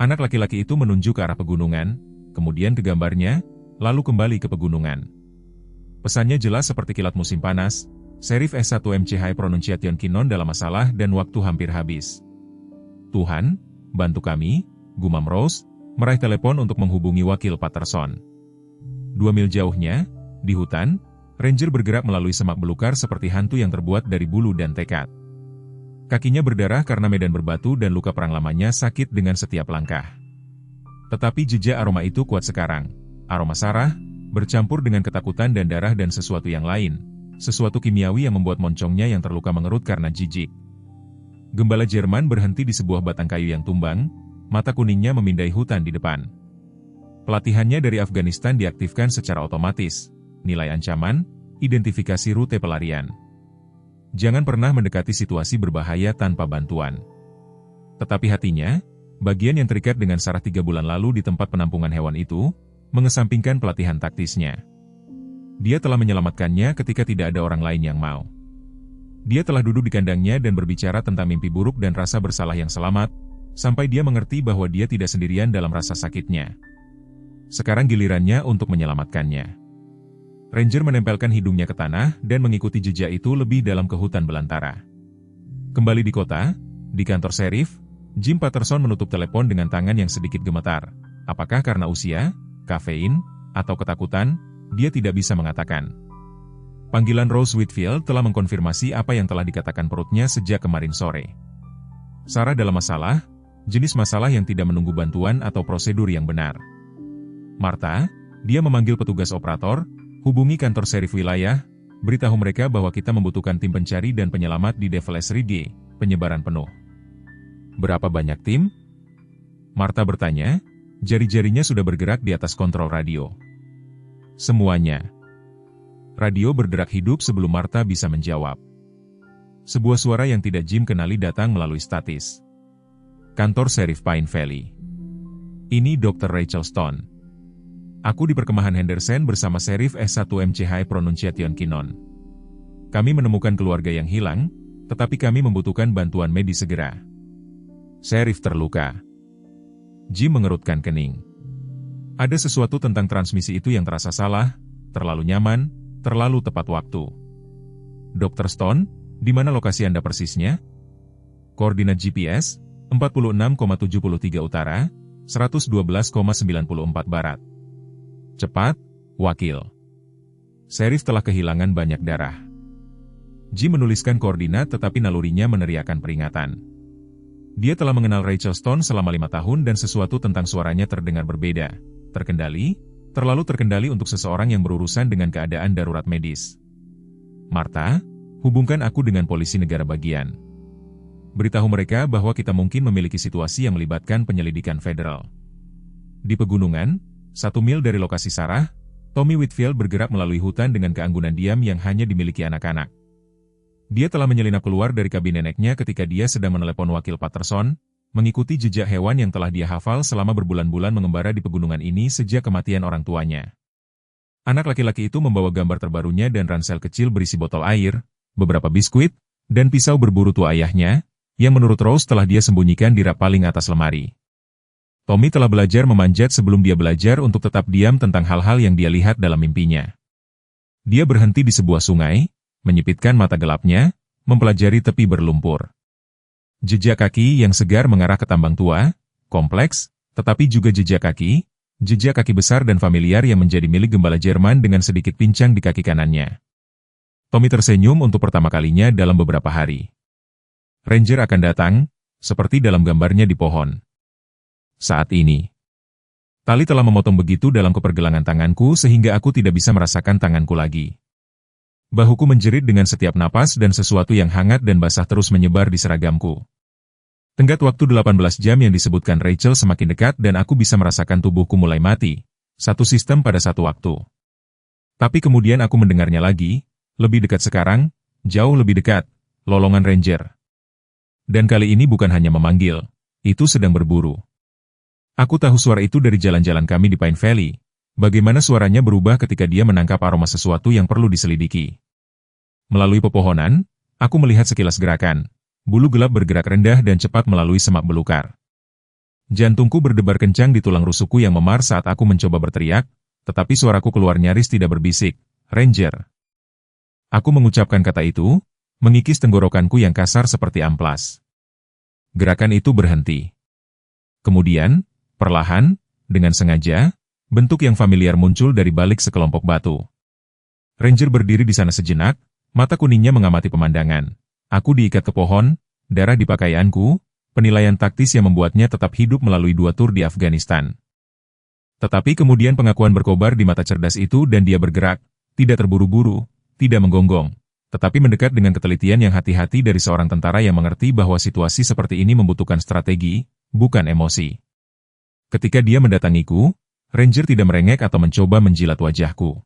Anak laki-laki itu menunjuk ke arah pegunungan, kemudian ke gambarnya, lalu kembali ke pegunungan. Pesannya jelas seperti kilat musim panas, Sheriff S1MC High Pronunciation Kinon dalam masalah dan waktu hampir habis. "Tuhan, bantu kami," gumam Rose, meraih telepon untuk menghubungi wakil Patterson. 2 mil jauhnya, di hutan, Ranger bergerak melalui semak belukar seperti hantu yang terbuat dari bulu dan tekad. Kakinya berdarah karena medan berbatu dan luka perang lamanya sakit dengan setiap langkah. Tetapi jejak aroma itu kuat sekarang. Aroma Sarah, bercampur dengan ketakutan dan darah dan sesuatu yang lain. Sesuatu kimiawi yang membuat moncongnya yang terluka mengerut karena jijik. Gembala Jerman berhenti di sebuah batang kayu yang tumbang, mata kuningnya memindai hutan di depan. Pelatihannya dari Afghanistan diaktifkan secara otomatis. Nilai ancaman, identifikasi rute pelarian. Jangan pernah mendekati situasi berbahaya tanpa bantuan. Tetapi hatinya, bagian yang terikat dengan Sarah 3 bulan lalu di tempat penampungan hewan itu, mengesampingkan pelatihan taktisnya. Dia telah menyelamatkannya ketika tidak ada orang lain yang mau. Dia telah duduk di kandangnya dan berbicara tentang mimpi buruk dan rasa bersalah yang selamat, sampai dia mengerti bahwa dia tidak sendirian dalam rasa sakitnya. Sekarang gilirannya untuk menyelamatkannya. Ranger menempelkan hidungnya ke tanah dan mengikuti jejak itu lebih dalam ke hutan belantara. Kembali di kota, di kantor Sheriff, Jim Patterson menutup telepon dengan tangan yang sedikit gemetar. Apakah karena usia, kafein, atau ketakutan, dia tidak bisa mengatakan. Panggilan Rose Whitfield telah mengkonfirmasi apa yang telah dikatakan perutnya sejak kemarin sore. Sarah dalam masalah, jenis masalah yang tidak menunggu bantuan atau prosedur yang benar. "Martha," dia memanggil petugas operator, "hubungi kantor Sheriff wilayah, beritahu mereka bahwa kita membutuhkan tim pencari dan penyelamat di Devil's Ridge, penyebaran penuh." "Berapa banyak tim?" Martha bertanya, jari-jarinya sudah bergerak di atas kontrol radio. "Semuanya." Radio berderak hidup sebelum Martha bisa menjawab. Sebuah suara yang tidak Jim kenali datang melalui statis. "Kantor Sheriff Pine Valley. Ini Dr. Rachel Stone. Aku di perkemahan Henderson bersama Sheriff S1MC High Pronunciation Kinon. Kami menemukan keluarga yang hilang, tetapi kami membutuhkan bantuan medis segera. Sheriff terluka." Jim mengerutkan kening. Ada sesuatu tentang transmisi itu yang terasa salah, terlalu nyaman, terlalu tepat waktu. "Dr. Stone, di mana lokasi Anda persisnya?" "Koordinat GPS, 46,73 Utara, 112,94 Barat. Cepat, wakil." Sheriff telah kehilangan banyak darah. Jim menuliskan koordinat tetapi nalurinya meneriakkan peringatan. Dia telah mengenal Rachel Stone selama 5 tahun dan sesuatu tentang suaranya terdengar berbeda, terkendali, terlalu terkendali untuk seseorang yang berurusan dengan keadaan darurat medis. "Martha, hubungkan aku dengan polisi negara bagian. Beritahu mereka bahwa kita mungkin memiliki situasi yang melibatkan penyelidikan federal." Di pegunungan, 1 mil dari lokasi Sarah, Tommy Whitfield bergerak melalui hutan dengan keanggunan diam yang hanya dimiliki anak-anak. Dia telah menyelinap keluar dari kabin neneknya ketika dia sedang menelepon wakil Patterson, mengikuti jejak hewan yang telah dia hafal selama berbulan-bulan mengembara di pegunungan ini sejak kematian orang tuanya. Anak laki-laki itu membawa gambar terbarunya dan ransel kecil berisi botol air, beberapa biskuit, dan pisau berburu tua ayahnya, yang menurut Rose telah dia sembunyikan di rak paling atas lemari. Tommy telah belajar memanjat sebelum dia belajar untuk tetap diam tentang hal-hal yang dia lihat dalam mimpinya. Dia berhenti di sebuah sungai, menyipitkan mata gelapnya, mempelajari tepi berlumpur. Jejak kaki yang segar mengarah ke tambang tua, kompleks, tetapi juga jejak kaki besar dan familiar yang menjadi milik gembala Jerman dengan sedikit pincang di kaki kanannya. Tommy tersenyum untuk pertama kalinya dalam beberapa hari. Ranger akan datang, seperti dalam gambarnya di pohon. Saat ini, tali telah memotong begitu dalam kepergelangan tanganku sehingga aku tidak bisa merasakan tanganku lagi. Bahuku menjerit dengan setiap napas dan sesuatu yang hangat dan basah terus menyebar di seragamku. Tenggat waktu 18 jam yang disebutkan Rachel semakin dekat dan aku bisa merasakan tubuhku mulai mati. Satu sistem pada satu waktu. Tapi kemudian aku mendengarnya lagi, lebih dekat sekarang, jauh lebih dekat, lolongan Ranger. Dan kali ini bukan hanya memanggil, itu sedang berburu. Aku tahu suara itu dari jalan-jalan kami di Pine Valley, bagaimana suaranya berubah ketika dia menangkap aroma sesuatu yang perlu diselidiki. Melalui pepohonan, aku melihat sekilas gerakan. Bulu gelap bergerak rendah dan cepat melalui semak belukar. Jantungku berdebar kencang di tulang rusukku yang memar saat aku mencoba berteriak, tetapi suaraku keluar nyaris tidak berbisik. Ranger. Aku mengucapkan kata itu, mengikis tenggorokanku yang kasar seperti amplas. Gerakan itu berhenti. Kemudian, perlahan, dengan sengaja, bentuk yang familiar muncul dari balik sekelompok batu. Ranger berdiri di sana sejenak, mata kuningnya mengamati pemandangan. Aku diikat ke pohon, darah di pakaianku, penilaian taktis yang membuatnya tetap hidup melalui 2 tur di Afghanistan. Tetapi kemudian pengakuan berkobar di mata cerdas itu dan dia bergerak, tidak terburu-buru, tidak menggonggong, tetapi mendekat dengan ketelitian yang hati-hati dari seorang tentara yang mengerti bahwa situasi seperti ini membutuhkan strategi, bukan emosi. Ketika dia mendatangiku, Ranger tidak merengek atau mencoba menjilat wajahku.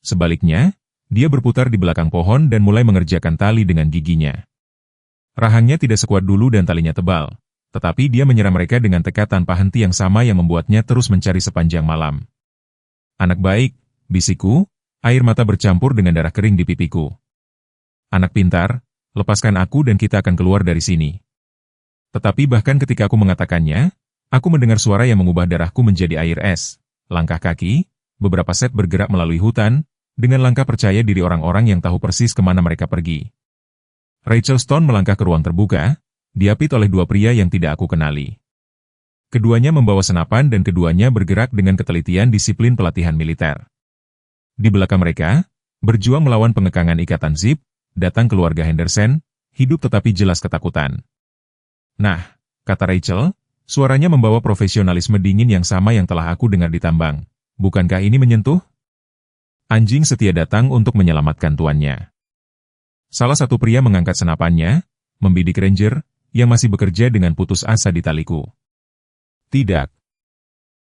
Sebaliknya, dia berputar di belakang pohon dan mulai mengerjakan tali dengan giginya. Rahangnya tidak sekuat dulu dan talinya tebal, tetapi dia menyerang mereka dengan tekad tanpa henti yang sama yang membuatnya terus mencari sepanjang malam. Anak baik, bisikku, air mata bercampur dengan darah kering di pipiku. Anak pintar, lepaskan aku dan kita akan keluar dari sini. Tetapi bahkan ketika aku mengatakannya, aku mendengar suara yang mengubah darahku menjadi air es. Langkah kaki, beberapa set bergerak melalui hutan, dengan langkah percaya diri orang-orang yang tahu persis kemana mereka pergi. Rachel Stone melangkah ke ruang terbuka, diapit oleh 2 pria yang tidak aku kenali. Keduanya membawa senapan dan keduanya bergerak dengan ketelitian disiplin pelatihan militer. Di belakang mereka, berjuang melawan pengekangan ikatan zip, datang keluarga Henderson, hidup tetapi jelas ketakutan. Nah, kata Rachel, suaranya membawa profesionalisme dingin yang sama yang telah aku dengar di tambang. Bukankah ini menyentuh? Anjing setia datang untuk menyelamatkan tuannya. Salah satu pria mengangkat senapannya, membidik Ranger, yang masih bekerja dengan putus asa di taliku. Tidak.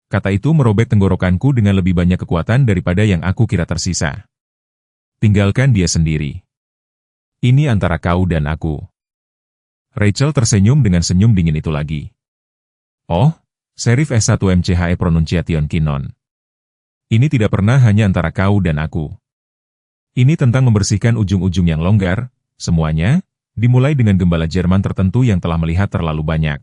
Kata itu merobek tenggorokanku dengan lebih banyak kekuatan daripada yang aku kira tersisa. Tinggalkan dia sendiri. Ini antara kau dan aku. Rachel tersenyum dengan senyum dingin itu lagi. Oh, Serif S1 MCHE Pronunciation Kinon. Ini tidak pernah hanya antara kau dan aku. Ini tentang membersihkan ujung-ujung yang longgar, semuanya, dimulai dengan gembala Jerman tertentu yang telah melihat terlalu banyak.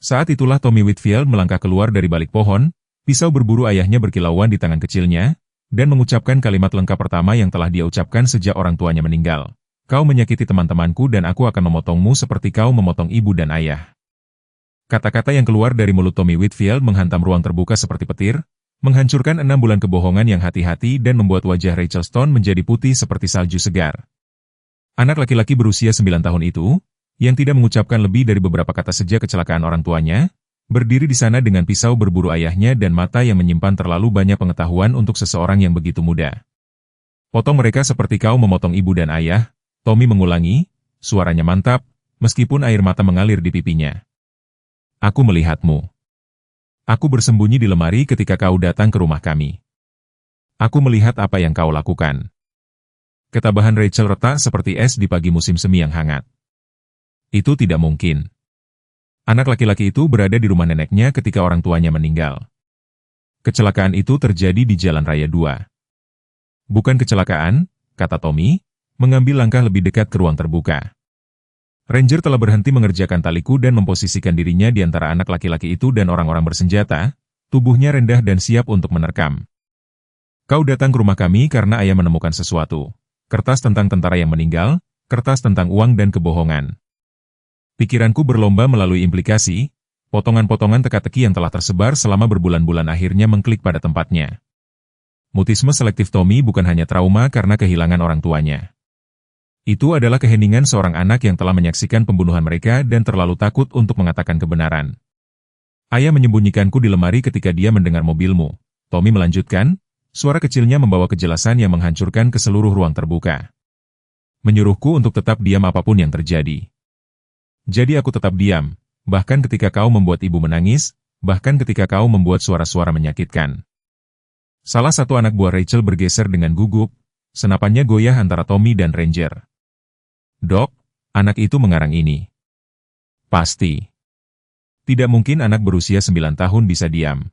Saat itulah Tommy Whitfield melangkah keluar dari balik pohon, pisau berburu ayahnya berkilauan di tangan kecilnya, dan mengucapkan kalimat lengkap pertama yang telah dia ucapkan sejak orang tuanya meninggal. Kau menyakiti teman-temanku dan aku akan memotongmu seperti kau memotong ibu dan ayah. Kata-kata yang keluar dari mulut Tommy Whitfield menghantam ruang terbuka seperti petir, menghancurkan 6 bulan kebohongan yang hati-hati dan membuat wajah Rachel Stone menjadi putih seperti salju segar. Anak laki-laki berusia 9 tahun itu, yang tidak mengucapkan lebih dari beberapa kata sejak kecelakaan orang tuanya, berdiri di sana dengan pisau berburu ayahnya dan mata yang menyimpan terlalu banyak pengetahuan untuk seseorang yang begitu muda. Potong mereka seperti kau memotong ibu dan ayah, Tommy mengulangi, suaranya mantap, meskipun air mata mengalir di pipinya. Aku melihatmu. Aku bersembunyi di lemari ketika kau datang ke rumah kami. Aku melihat apa yang kau lakukan. Ketabahan Rachel retak seperti es di pagi musim semi yang hangat. Itu tidak mungkin. Anak laki-laki itu berada di rumah neneknya ketika orang tuanya meninggal. Kecelakaan itu terjadi di Jalan Raya 2. Bukan kecelakaan, kata Tommy, mengambil langkah lebih dekat ke ruang terbuka. Ranger telah berhenti mengerjakan taliku dan memposisikan dirinya di antara anak laki-laki itu dan orang-orang bersenjata, tubuhnya rendah dan siap untuk menerkam. Kau datang ke rumah kami karena ayah menemukan sesuatu. Kertas tentang tentara yang meninggal, kertas tentang uang dan kebohongan. Pikiranku berlomba melalui implikasi, potongan-potongan teka-teki yang telah tersebar selama berbulan-bulan akhirnya mengklik pada tempatnya. Mutisme selektif Tommy bukan hanya trauma karena kehilangan orang tuanya. Itu adalah keheningan seorang anak yang telah menyaksikan pembunuhan mereka dan terlalu takut untuk mengatakan kebenaran. Ayah menyembunyikanku di lemari ketika dia mendengar mobilmu. Tommy melanjutkan, suara kecilnya membawa kejelasan yang menghancurkan ke seluruh ruang terbuka. Menyuruhku untuk tetap diam apapun yang terjadi. Jadi aku tetap diam, bahkan ketika kau membuat ibu menangis, bahkan ketika kau membuat suara-suara menyakitkan. Salah satu anak buah Rachel bergeser dengan gugup, senapannya goyah antara Tommy dan Ranger. Dok, anak itu mengarang ini. Pasti. Tidak mungkin anak berusia 9 tahun bisa diam.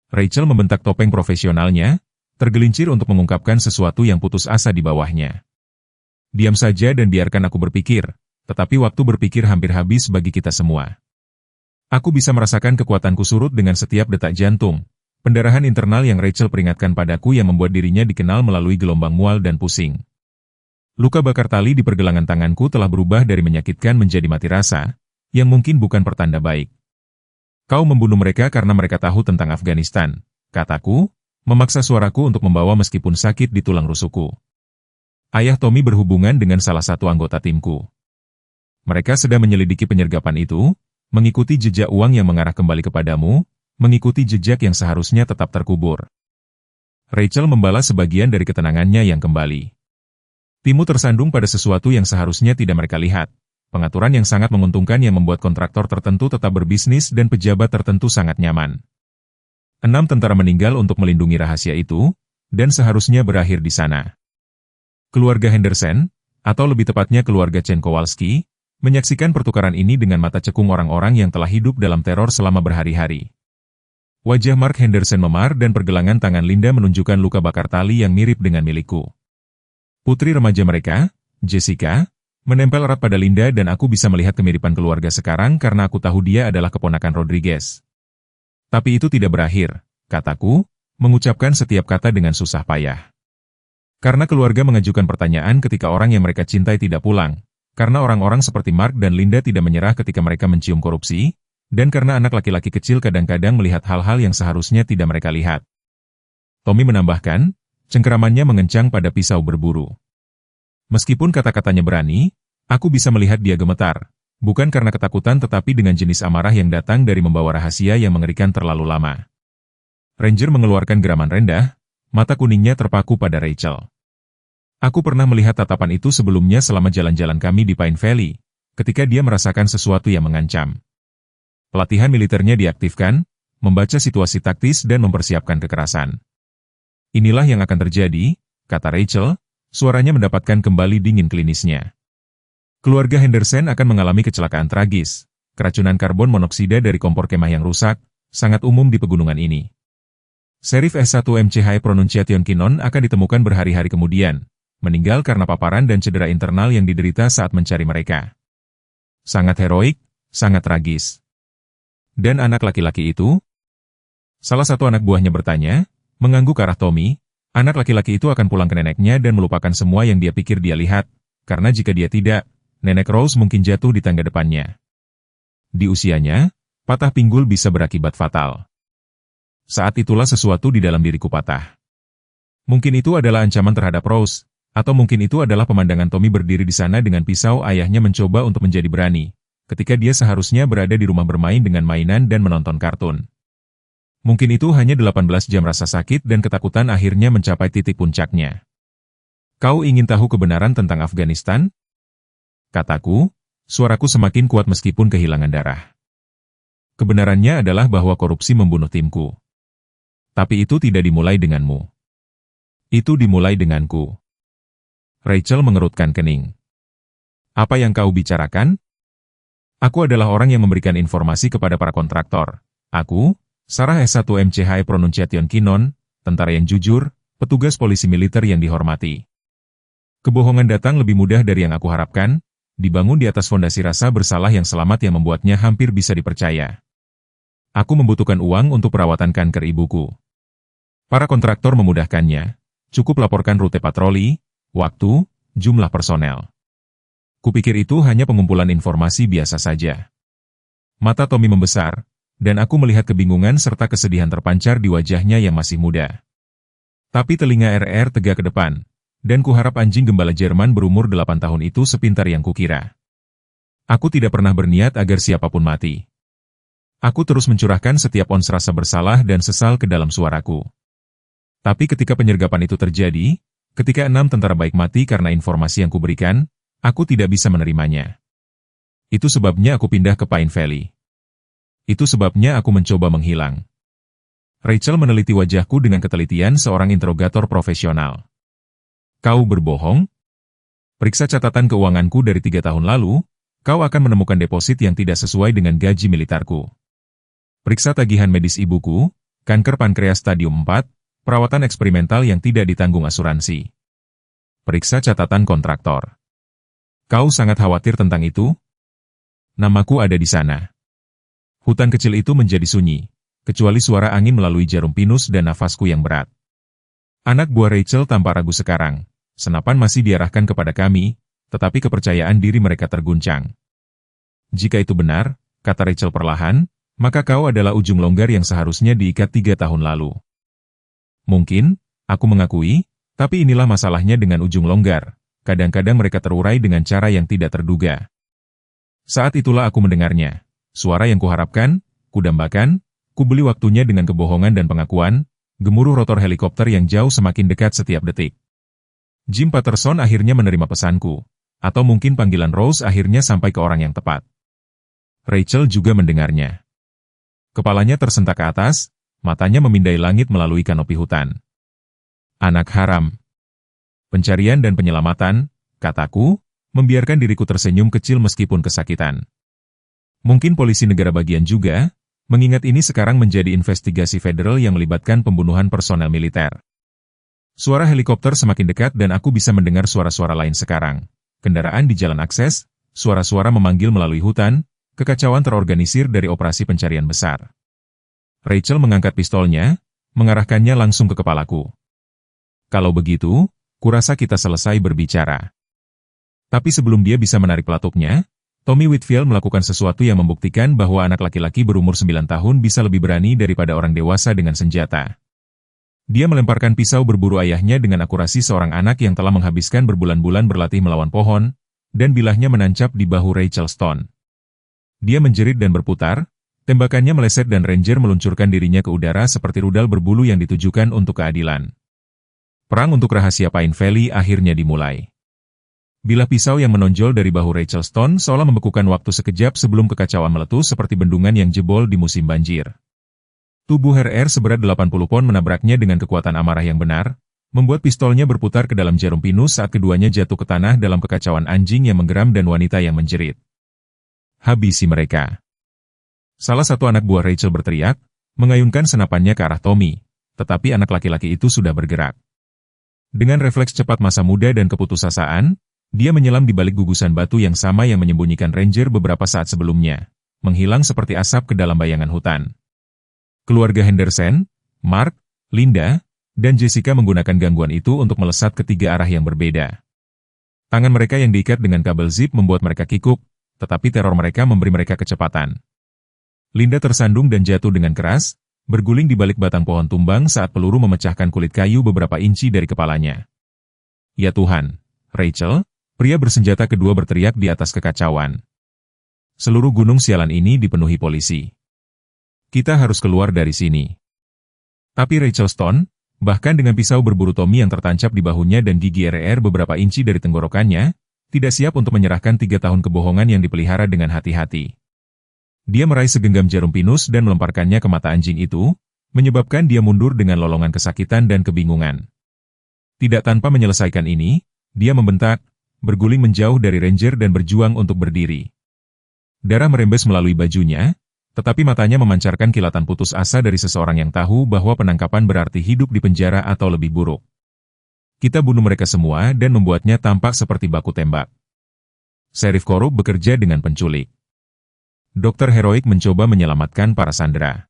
Rachel membentak topeng profesionalnya, tergelincir untuk mengungkapkan sesuatu yang putus asa di bawahnya. Diam saja dan biarkan aku berpikir, tetapi waktu berpikir hampir habis bagi kita semua. Aku bisa merasakan kekuatanku surut dengan setiap detak jantung, pendarahan internal yang Rachel peringatkan padaku yang membuat dirinya dikenal melalui gelombang mual dan pusing. Luka bakar tali di pergelangan tanganku telah berubah dari menyakitkan menjadi mati rasa, yang mungkin bukan pertanda baik. Kau membunuh mereka karena mereka tahu tentang Afghanistan, kataku, memaksa suaraku untuk membawa meskipun sakit di tulang rusukku. Ayah Tommy berhubungan dengan salah satu anggota timku. Mereka sedang menyelidiki penyergapan itu, mengikuti jejak uang yang mengarah kembali kepadamu, mengikuti jejak yang seharusnya tetap terkubur. Rachel membalas sebagian dari ketenangannya yang kembali. Timmu tersandung pada sesuatu yang seharusnya tidak mereka lihat. Pengaturan yang sangat menguntungkan yang membuat kontraktor tertentu tetap berbisnis dan pejabat tertentu sangat nyaman. 6 tentara meninggal untuk melindungi rahasia itu, dan seharusnya berakhir di sana. Keluarga Henderson, atau lebih tepatnya keluarga Chen Kowalski, menyaksikan pertukaran ini dengan mata cekung orang-orang yang telah hidup dalam teror selama berhari-hari. Wajah Mark Henderson memar dan pergelangan tangan Linda menunjukkan luka bakar tali yang mirip dengan milikku. Putri remaja mereka, Jessica, menempel erat pada Linda dan aku bisa melihat kemiripan keluarga sekarang karena aku tahu dia adalah keponakan Rodriguez. Tapi itu tidak berakhir, kataku, mengucapkan setiap kata dengan susah payah. Karena keluarga mengajukan pertanyaan ketika orang yang mereka cintai tidak pulang, karena orang-orang seperti Mark dan Linda tidak menyerah ketika mereka mencium korupsi, dan karena anak laki-laki kecil kadang-kadang melihat hal-hal yang seharusnya tidak mereka lihat. Tommy menambahkan, cengkeramannya mengencang pada pisau berburu. Meskipun kata-katanya berani, aku bisa melihat dia gemetar, bukan karena ketakutan tetapi dengan jenis amarah yang datang dari membawa rahasia yang mengerikan terlalu lama. Ranger mengeluarkan geraman rendah, mata kuningnya terpaku pada Rachel. Aku pernah melihat tatapan itu sebelumnya selama jalan-jalan kami di Pine Valley, ketika dia merasakan sesuatu yang mengancam. Pelatihan militernya diaktifkan, membaca situasi taktis dan mempersiapkan kekerasan. Inilah yang akan terjadi, kata Rachel, suaranya mendapatkan kembali dingin klinisnya. Keluarga Henderson akan mengalami kecelakaan tragis. Keracunan karbon monoksida dari kompor kemah yang rusak, sangat umum di pegunungan ini. Sheriff S1MCH Pronunciation Kinnon akan ditemukan berhari-hari kemudian, meninggal karena paparan dan cedera internal yang diderita saat mencari mereka. Sangat heroik, sangat tragis. Dan anak laki-laki itu? Salah satu anak buahnya bertanya, mengangguk ke arah Tommy. Anak laki-laki itu akan pulang ke neneknya dan melupakan semua yang dia pikir dia lihat, karena jika dia tidak, nenek Rose mungkin jatuh di tangga depannya. Di usianya, patah pinggul bisa berakibat fatal. Saat itulah sesuatu di dalam diriku patah. Mungkin itu adalah ancaman terhadap Rose, atau mungkin itu adalah pemandangan Tommy berdiri di sana dengan pisau ayahnya mencoba untuk menjadi berani, ketika dia seharusnya berada di rumah bermain dengan mainan dan menonton kartun. Mungkin itu hanya 18 jam rasa sakit dan ketakutan akhirnya mencapai titik puncaknya. Kau ingin tahu kebenaran tentang Afghanistan? Kataku, suaraku semakin kuat meskipun kehilangan darah. Kebenarannya adalah bahwa korupsi membunuh timku. Tapi itu tidak dimulai denganmu. Itu dimulai denganku. Rachel mengerutkan kening. Apa yang kau bicarakan? Aku adalah orang yang memberikan informasi kepada para kontraktor. Aku, Sarah S1MCH Pronunciation Kinnon, tentara yang jujur, petugas polisi militer yang dihormati. Kebohongan datang lebih mudah dari yang aku harapkan, dibangun di atas fondasi rasa bersalah yang selamat yang membuatnya hampir bisa dipercaya. Aku membutuhkan uang untuk perawatan kanker ibuku. Para kontraktor memudahkannya, cukup laporkan rute patroli, waktu, jumlah personel. Kupikir itu hanya pengumpulan informasi biasa saja. Mata Tommy membesar, dan aku melihat kebingungan serta kesedihan terpancar di wajahnya yang masih muda. Tapi telinga RR tegak ke depan, dan kuharap anjing gembala Jerman berumur 8 tahun itu sepintar yang kukira. Aku tidak pernah berniat agar siapapun mati. Aku terus mencurahkan setiap ons rasa bersalah dan sesal ke dalam suaraku. Tapi ketika penyergapan itu terjadi, ketika 6 tentara baik mati karena informasi yang kuberikan, aku tidak bisa menerimanya. Itu sebabnya aku pindah ke Pine Valley. Itu sebabnya aku mencoba menghilang. Rachel meneliti wajahku dengan ketelitian seorang interogator profesional. Kau berbohong? Periksa catatan keuanganku dari 3 tahun lalu, kau akan menemukan deposit yang tidak sesuai dengan gaji militerku. Periksa tagihan medis ibuku, kanker pankreas stadium 4, perawatan eksperimental yang tidak ditanggung asuransi. Periksa catatan kontraktor. Kau sangat khawatir tentang itu? Namaku ada di sana. Hutan kecil itu menjadi sunyi, kecuali suara angin melalui jarum pinus dan nafasku yang berat. Anak buah Rachel tanpa ragu sekarang, senapan masih diarahkan kepada kami, tetapi kepercayaan diri mereka terguncang. Jika itu benar, kata Rachel perlahan, maka kau adalah ujung longgar yang seharusnya diikat 3 tahun lalu. Mungkin, aku mengakui, tapi inilah masalahnya dengan ujung longgar. Kadang-kadang mereka terurai dengan cara yang tidak terduga. Saat itulah aku mendengarnya. Suara yang kuharapkan, kudambakan, kubeli waktunya dengan kebohongan dan pengakuan, gemuruh rotor helikopter yang jauh semakin dekat setiap detik. Jim Patterson akhirnya menerima pesanku, atau mungkin panggilan Rose akhirnya sampai ke orang yang tepat. Rachel juga mendengarnya. Kepalanya tersentak ke atas, matanya memindai langit melalui kanopi hutan. Anak haram. Pencarian dan penyelamatan, kataku, membiarkan diriku tersenyum kecil meskipun kesakitan. Mungkin polisi negara bagian juga, mengingat ini sekarang menjadi investigasi federal yang melibatkan pembunuhan personel militer. Suara helikopter semakin dekat dan aku bisa mendengar suara-suara lain sekarang. Kendaraan di jalan akses, suara-suara memanggil melalui hutan, kekacauan terorganisir dari operasi pencarian besar. Rachel mengangkat pistolnya, mengarahkannya langsung ke kepalaku. Kalau begitu, kurasa kita selesai berbicara. Tapi sebelum dia bisa menarik pelatupnya, Tommy Whitfield melakukan sesuatu yang membuktikan bahwa anak laki-laki berumur 9 tahun bisa lebih berani daripada orang dewasa dengan senjata. Dia melemparkan pisau berburu ayahnya dengan akurasi seorang anak yang telah menghabiskan berbulan-bulan berlatih melawan pohon, dan bilahnya menancap di bahu Rachel Stone. Dia menjerit dan berputar, tembakannya meleset dan Ranger meluncurkan dirinya ke udara seperti rudal berbulu yang ditujukan untuk keadilan. Perang untuk rahasia Pine Valley akhirnya dimulai. Bilah pisau yang menonjol dari bahu Rachel Stone seolah membekukan waktu sekejap sebelum kekacauan meletus seperti bendungan yang jebol di musim banjir. Tubuh RR seberat 80 pon menabraknya dengan kekuatan amarah yang benar, membuat pistolnya berputar ke dalam jarum pinus saat keduanya jatuh ke tanah dalam kekacauan anjing yang menggeram dan wanita yang menjerit. Habisi mereka. Salah satu anak buah Rachel berteriak, mengayunkan senapannya ke arah Tommy, tetapi anak laki-laki itu sudah bergerak. Dengan refleks cepat masa muda dan keputusasaan, dia menyelam di balik gugusan batu yang sama yang menyembunyikan Ranger beberapa saat sebelumnya, menghilang seperti asap ke dalam bayangan hutan. Keluarga Henderson, Mark, Linda, dan Jessica menggunakan gangguan itu untuk melesat ke 3 arah yang berbeda. Tangan mereka yang diikat dengan kabel zip membuat mereka kikuk, tetapi teror mereka memberi mereka kecepatan. Linda tersandung dan jatuh dengan keras, berguling di balik batang pohon tumbang saat peluru memecahkan kulit kayu beberapa inci dari kepalanya. Ya Tuhan, Rachel! Pria bersenjata kedua berteriak di atas kekacauan. Seluruh gunung sialan ini dipenuhi polisi. Kita harus keluar dari sini. Tapi Rachel Stone, bahkan dengan pisau berburu Tommy yang tertancap di bahunya dan gigi RR beberapa inci dari tenggorokannya, tidak siap untuk menyerahkan 3 tahun kebohongan yang dipelihara dengan hati-hati. Dia meraih segenggam jarum pinus dan melemparkannya ke mata anjing itu, menyebabkan dia mundur dengan lolongan kesakitan dan kebingungan. Tidak tanpa menyelesaikan ini, dia membentak, berguling menjauh dari Ranger dan berjuang untuk berdiri. Darah merembes melalui bajunya, tetapi matanya memancarkan kilatan putus asa dari seseorang yang tahu bahwa penangkapan berarti hidup di penjara atau lebih buruk. Kita bunuh mereka semua dan membuatnya tampak seperti baku tembak. Sheriff korup bekerja dengan penculik. Dokter heroik mencoba menyelamatkan para sandera.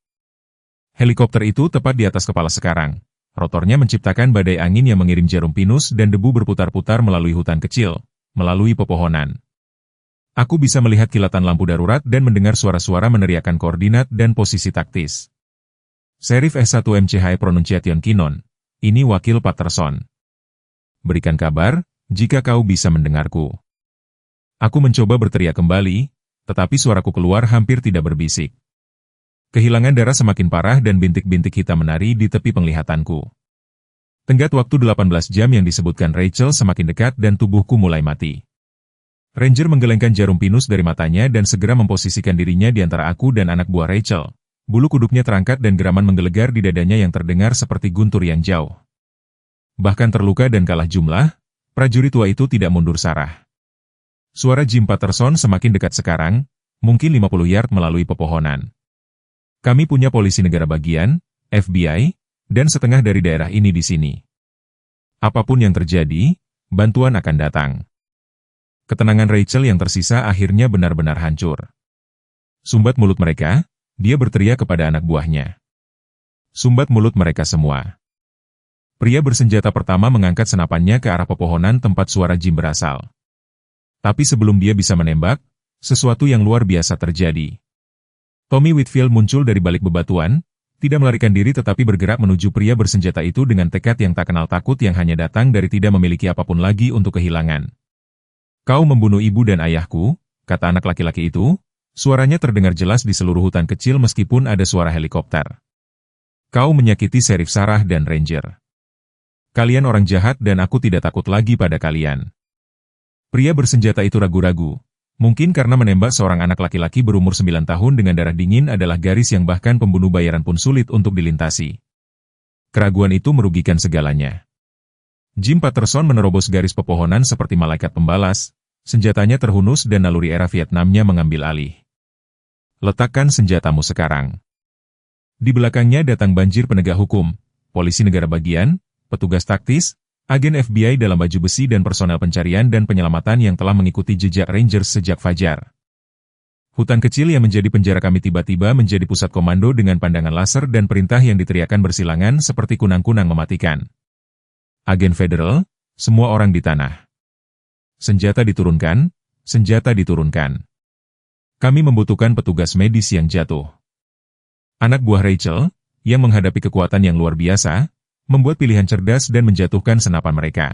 Helikopter itu tepat di atas kepala sekarang. Rotornya menciptakan badai angin yang mengirim jarum pinus dan debu berputar-putar melalui hutan kecil, melalui pepohonan. Aku bisa melihat kilatan lampu darurat dan mendengar suara-suara meneriakkan koordinat dan posisi taktis. Sheriff S1 MCH Pronunciation Kinon, ini wakil Patterson. berikan kabar, jika kau bisa mendengarku. Aku mencoba berteriak kembali, tetapi suaraku keluar hampir tidak berbisik. Kehilangan darah semakin parah dan bintik-bintik hitam menari di tepi penglihatanku. Tenggat waktu 18 jam yang disebutkan Rachel semakin dekat dan tubuhku mulai mati. Ranger menggelengkan jarum pinus dari matanya dan segera memposisikan dirinya di antara aku dan anak buah Rachel. Bulu kuduknya terangkat dan geraman menggelegar di dadanya yang terdengar seperti guntur yang jauh. Bahkan terluka dan kalah jumlah, prajurit tua itu tidak mundur sarah. Suara Jim Patterson semakin dekat sekarang, mungkin 50 yard melalui pepohonan. Kami punya polisi negara bagian, FBI, dan setengah dari daerah ini di sini. Apapun yang terjadi, bantuan akan datang. Ketenangan Rachel yang tersisa akhirnya benar-benar hancur. Sumbat mulut mereka, dia berteriak kepada anak buahnya. Sumbat mulut mereka semua. Pria bersenjata pertama mengangkat senapannya ke arah pepohonan tempat suara Jim berasal. Tapi sebelum dia bisa menembak, sesuatu yang luar biasa terjadi. Tommy Whitfield muncul dari balik bebatuan, tidak melarikan diri tetapi bergerak menuju pria bersenjata itu dengan tekad yang tak kenal takut yang hanya datang dari tidak memiliki apapun lagi untuk kehilangan. Kau membunuh ibu dan ayahku, kata anak laki-laki itu, suaranya terdengar jelas di seluruh hutan kecil meskipun ada suara helikopter. Kau menyakiti Sheriff Sarah dan Ranger. Kalian orang jahat dan aku tidak takut lagi pada kalian. Pria bersenjata itu ragu-ragu. Mungkin karena menembak seorang anak laki-laki berumur 9 tahun dengan darah dingin adalah garis yang bahkan pembunuh bayaran pun sulit untuk dilintasi. Keraguan itu merugikan segalanya. Jim Patterson menerobos garis pepohonan seperti malaikat pembalas, senjatanya terhunus dan naluri era Vietnamnya mengambil alih. Letakkan senjatamu sekarang. Di belakangnya datang banjir penegak hukum, polisi negara bagian, petugas taktis, agen FBI dalam baju besi dan personel pencarian dan penyelamatan yang telah mengikuti jejak Rangers sejak fajar. Hutan kecil yang menjadi penjara kami tiba-tiba menjadi pusat komando dengan pandangan laser dan perintah yang diteriakkan bersilangan seperti kunang-kunang mematikan. Agen federal, semua orang di tanah. Senjata diturunkan, senjata diturunkan. Kami membutuhkan petugas medis yang jatuh. Anak buah Rachel, yang menghadapi kekuatan yang luar biasa, membuat pilihan cerdas dan menjatuhkan senapan mereka.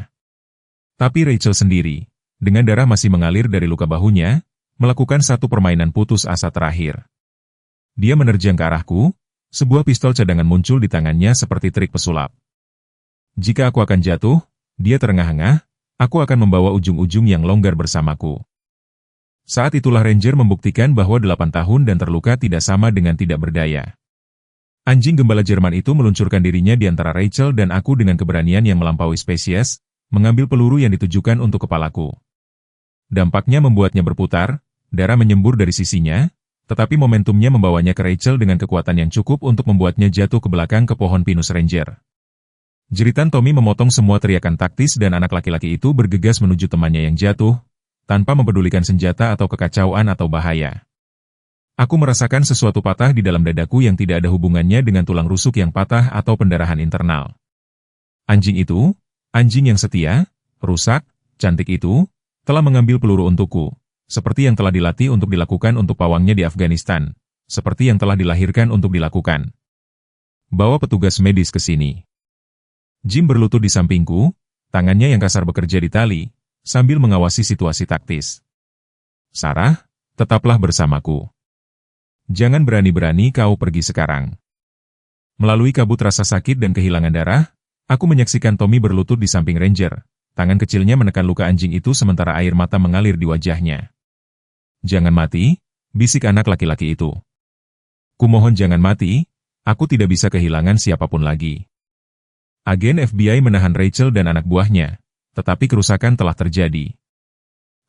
Tapi Rachel sendiri, dengan darah masih mengalir dari luka bahunya, melakukan satu permainan putus asa terakhir. Dia menerjang ke arahku, sebuah pistol cadangan muncul di tangannya seperti trik pesulap. Jika aku akan jatuh, dia terengah-engah, aku akan membawa ujung-ujung yang longgar bersamaku. Saat itulah Ranger membuktikan bahwa 8 tahun dan terluka tidak sama dengan tidak berdaya. Anjing gembala Jerman itu meluncurkan dirinya di antara Rachel dan aku dengan keberanian yang melampaui spesies, mengambil peluru yang ditujukan untuk kepalaku. Dampaknya membuatnya berputar, darah menyembur dari sisinya, tetapi momentumnya membawanya ke Rachel dengan kekuatan yang cukup untuk membuatnya jatuh ke belakang ke pohon pinus Ranger. Jeritan Tommy memotong semua teriakan taktis dan anak laki-laki itu bergegas menuju temannya yang jatuh, tanpa mempedulikan senjata atau kekacauan atau bahaya. Aku merasakan sesuatu patah di dalam dadaku yang tidak ada hubungannya dengan tulang rusuk yang patah atau pendarahan internal. Anjing itu, anjing yang setia, rusak, cantik itu, telah mengambil peluru untukku, seperti yang telah dilatih untuk dilakukan untuk pawangnya di Afghanistan, seperti yang telah dilahirkan untuk dilakukan. Bawa petugas medis ke sini. Jim berlutut di sampingku, tangannya yang kasar bekerja di tali, sambil mengawasi situasi taktis. Sarah, tetaplah bersamaku. Jangan berani-berani kau pergi sekarang. Melalui kabut rasa sakit dan kehilangan darah, aku menyaksikan Tommy berlutut di samping Ranger. Tangan kecilnya menekan luka anjing itu sementara air mata mengalir di wajahnya. Jangan mati, bisik anak laki-laki itu. Kumohon jangan mati, aku tidak bisa kehilangan siapapun lagi. Agen FBI menahan Rachel dan anak buahnya, tetapi kerusakan telah terjadi.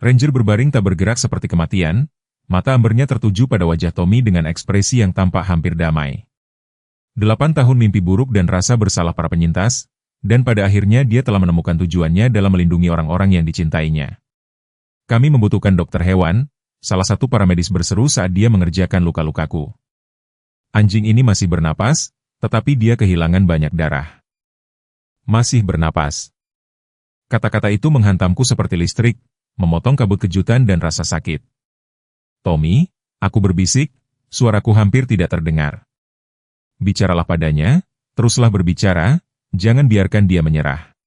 Ranger berbaring tak bergerak seperti kematian, mata ambernya tertuju pada wajah Tommy dengan ekspresi yang tampak hampir damai. 8 tahun mimpi buruk dan rasa bersalah para penyintas, dan pada akhirnya dia telah menemukan tujuannya dalam melindungi orang-orang yang dicintainya. Kami membutuhkan dokter hewan, salah satu paramedis berseru saat dia mengerjakan luka-lukaku. Anjing ini masih bernapas, tetapi dia kehilangan banyak darah. Masih bernapas. Kata-kata itu menghantamku seperti listrik, memotong kabut kejutan dan rasa sakit. Tommy, aku berbisik, suaraku hampir tidak terdengar. Bicaralah padanya, teruslah berbicara, jangan biarkan dia menyerah.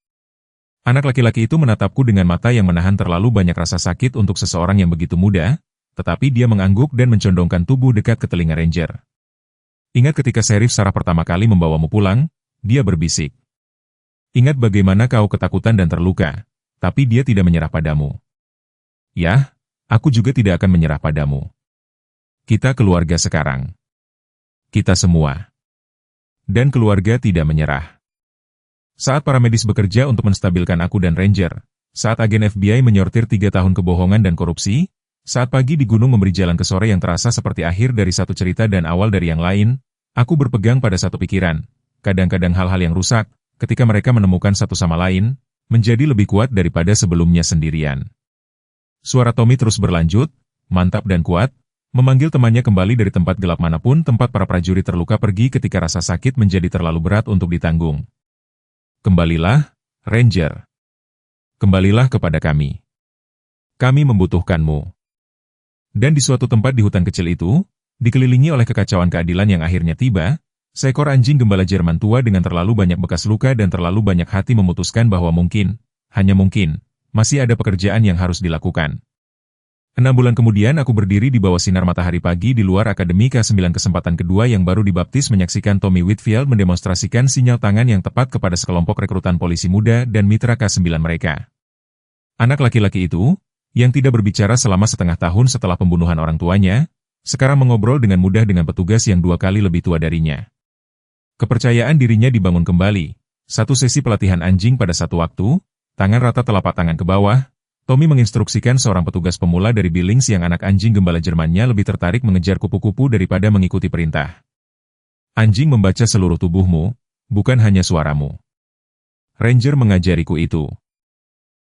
Anak laki-laki itu menatapku dengan mata yang menahan terlalu banyak rasa sakit untuk seseorang yang begitu muda, tetapi dia mengangguk dan mencondongkan tubuh dekat ke telinga Ranger. Ingat ketika Sheriff Sarah pertama kali membawamu pulang, dia berbisik. Ingat bagaimana kau ketakutan dan terluka, tapi dia tidak menyerah padamu. Ya, aku juga tidak akan menyerah padamu. Kita keluarga sekarang. Kita semua. Dan keluarga tidak menyerah. Saat para medis bekerja untuk menstabilkan aku dan Ranger, saat agen FBI menyortir 3 tahun kebohongan dan korupsi, saat pagi di gunung memberi jalan ke sore yang terasa seperti akhir dari satu cerita dan awal dari yang lain, aku berpegang pada satu pikiran. Kadang-kadang hal-hal yang rusak, ketika mereka menemukan satu sama lain, menjadi lebih kuat daripada sebelumnya sendirian. Suara Tommy terus berlanjut, mantap dan kuat, memanggil temannya kembali dari tempat gelap manapun tempat para prajurit terluka pergi ketika rasa sakit menjadi terlalu berat untuk ditanggung. Kembalilah, Ranger. Kembalilah kepada kami. Kami membutuhkanmu. Dan di suatu tempat di hutan kecil itu, dikelilingi oleh kekacauan keadilan yang akhirnya tiba, seekor anjing gembala Jerman tua dengan terlalu banyak bekas luka dan terlalu banyak hati memutuskan bahwa mungkin, hanya mungkin, masih ada pekerjaan yang harus dilakukan. 6 bulan kemudian aku berdiri di bawah sinar matahari pagi di luar Akademi K9 kesempatan kedua yang baru dibaptis menyaksikan Tommy Whitfield mendemonstrasikan sinyal tangan yang tepat kepada sekelompok rekrutan polisi muda dan mitra K9 mereka. Anak laki-laki itu, yang tidak berbicara selama setengah tahun setelah pembunuhan orang tuanya, sekarang mengobrol dengan mudah dengan petugas yang 2 kali lebih tua darinya. Kepercayaan dirinya dibangun kembali. Satu sesi pelatihan anjing pada satu waktu, tangan rata telapak tangan ke bawah, Tommy menginstruksikan seorang petugas pemula dari Billings yang anak anjing gembala Jermannya lebih tertarik mengejar kupu-kupu daripada mengikuti perintah. Anjing membaca seluruh tubuhmu, bukan hanya suaramu. Ranger mengajariku itu.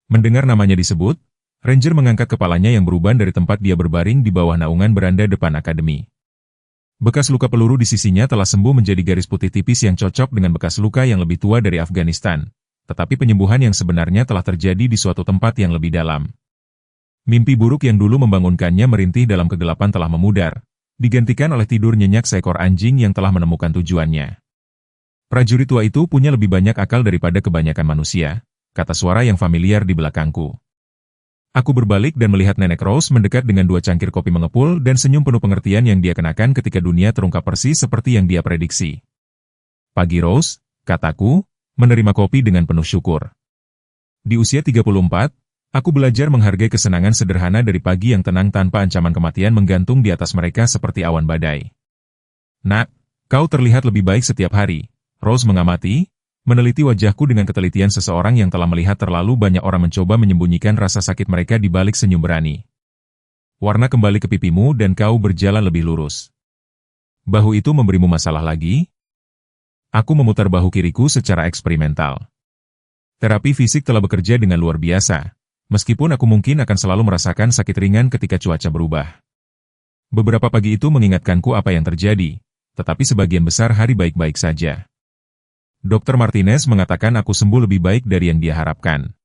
Mendengar namanya disebut, Ranger mengangkat kepalanya yang beruban dari tempat dia berbaring di bawah naungan beranda depan akademi. Bekas luka peluru di sisinya telah sembuh menjadi garis putih tipis yang cocok dengan bekas luka yang lebih tua dari Afghanistan. Tetapi penyembuhan yang sebenarnya telah terjadi di suatu tempat yang lebih dalam. Mimpi buruk yang dulu membangunkannya merintih dalam kegelapan telah memudar, digantikan oleh tidur nyenyak seekor anjing yang telah menemukan tujuannya. Prajurit tua itu punya lebih banyak akal daripada kebanyakan manusia, kata suara yang familiar di belakangku. Aku berbalik dan melihat Nenek Rose mendekat dengan 2 cangkir kopi mengepul dan senyum penuh pengertian yang dia kenakan ketika dunia terungkap persis seperti yang dia prediksi. Pagi Rose, kataku, menerima kopi dengan penuh syukur. Di usia 34, aku belajar menghargai kesenangan sederhana dari pagi yang tenang tanpa ancaman kematian menggantung di atas mereka seperti awan badai. Nak, kau terlihat lebih baik setiap hari, Rose mengamati, meneliti wajahku dengan ketelitian seseorang yang telah melihat terlalu banyak orang mencoba menyembunyikan rasa sakit mereka di balik senyum berani. Warna kembali ke pipimu dan kau berjalan lebih lurus. Bahu itu memberimu masalah lagi? Aku memutar bahu kiriku secara eksperimental. Terapi fisik telah bekerja dengan luar biasa, meskipun aku mungkin akan selalu merasakan sakit ringan ketika cuaca berubah. Beberapa pagi itu mengingatkanku apa yang terjadi, tetapi sebagian besar hari baik-baik saja. Dr. Martinez mengatakan aku sembuh lebih baik dari yang dia harapkan.